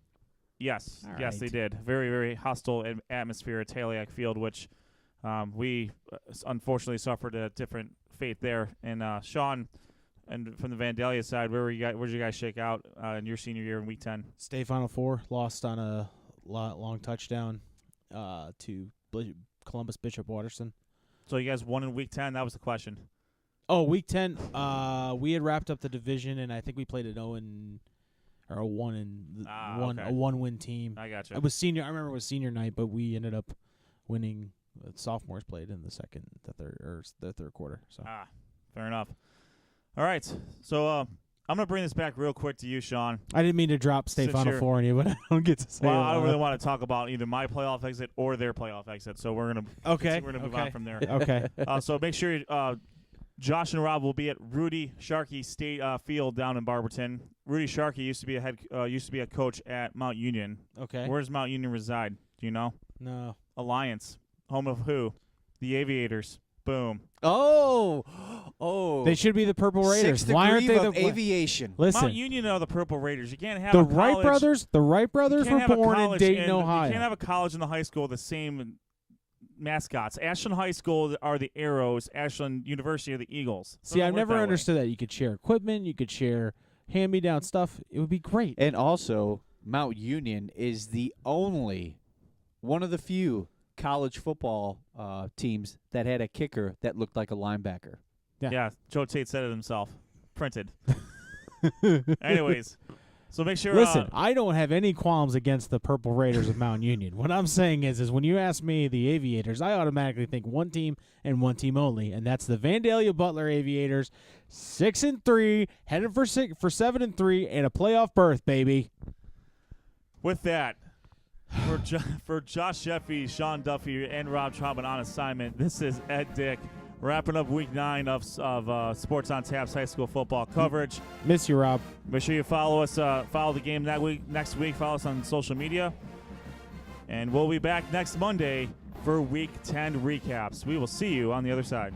Yes, All yes, right. they did. Very, very hostile atmosphere at Taliac Field, which we unfortunately suffered a different fate there. And Sean. And from the Vandalia side, where'd you guys shake out in your senior year in Week 10? State Final Four, lost on a long touchdown to Columbus Bishop Watterson. So you guys won in Week 10? That was the question. Oh, Week 10, we had wrapped up the division, and I think we played an 1 one-win team. I gotcha. I remember it was senior night, but we ended up winning. Sophomores played in the third quarter. So fair enough. All right, so I'm going to bring this back real quick to you, Sean. I didn't mean to drop State Final Four on you, but I don't get to say Well, it. I don't really want to talk about either my playoff exit or their playoff exit, so we're going to move on from there. Okay. So make sure Josh and Rob will be at Rudy Sharkey State Field down in Barberton. Rudy Sharkey used to be a coach at Mount Union. Okay. Where does Mount Union reside? Do you know? No. Alliance, home of who? The Aviators. Boom. Oh. They should be the Purple Raiders. Sixth Why aren't degree they of Listen, aviation? Mount Union are the Purple Raiders. You can't have the a Wright college. brothers. The Wright brothers You were can't have a born in college Dayton, and Ohio. You can't have a college and the high school the same mascots. Ashland High School are the Arrows. Ashland University are the Eagles. See, I've never understood that. You could share equipment. You could share hand-me-down stuff. It would be great. And also, Mount Union is the only one of the few college football teams that had a kicker that looked like a linebacker. Yeah, Joe Tate said it himself. Printed. Anyways, so make sure. Listen, I don't have any qualms against the Purple Raiders of Mount Union. What I'm saying is when you ask me the Aviators, I automatically think one team and one team only, and that's the Vandalia Butler Aviators, 6-3, headed for 7-3, and a playoff berth, baby. With that, for Josh Sheffy, Sean Duffy, and Rob Traubman on assignment, this is Ed Dick wrapping up Week 9 of Sports on Tap's high school football coverage. Miss you, Rob. Make sure you follow us, follow the game next week. Follow us on social media. And we'll be back next Monday for Week 10 recaps. We will see you on the other side.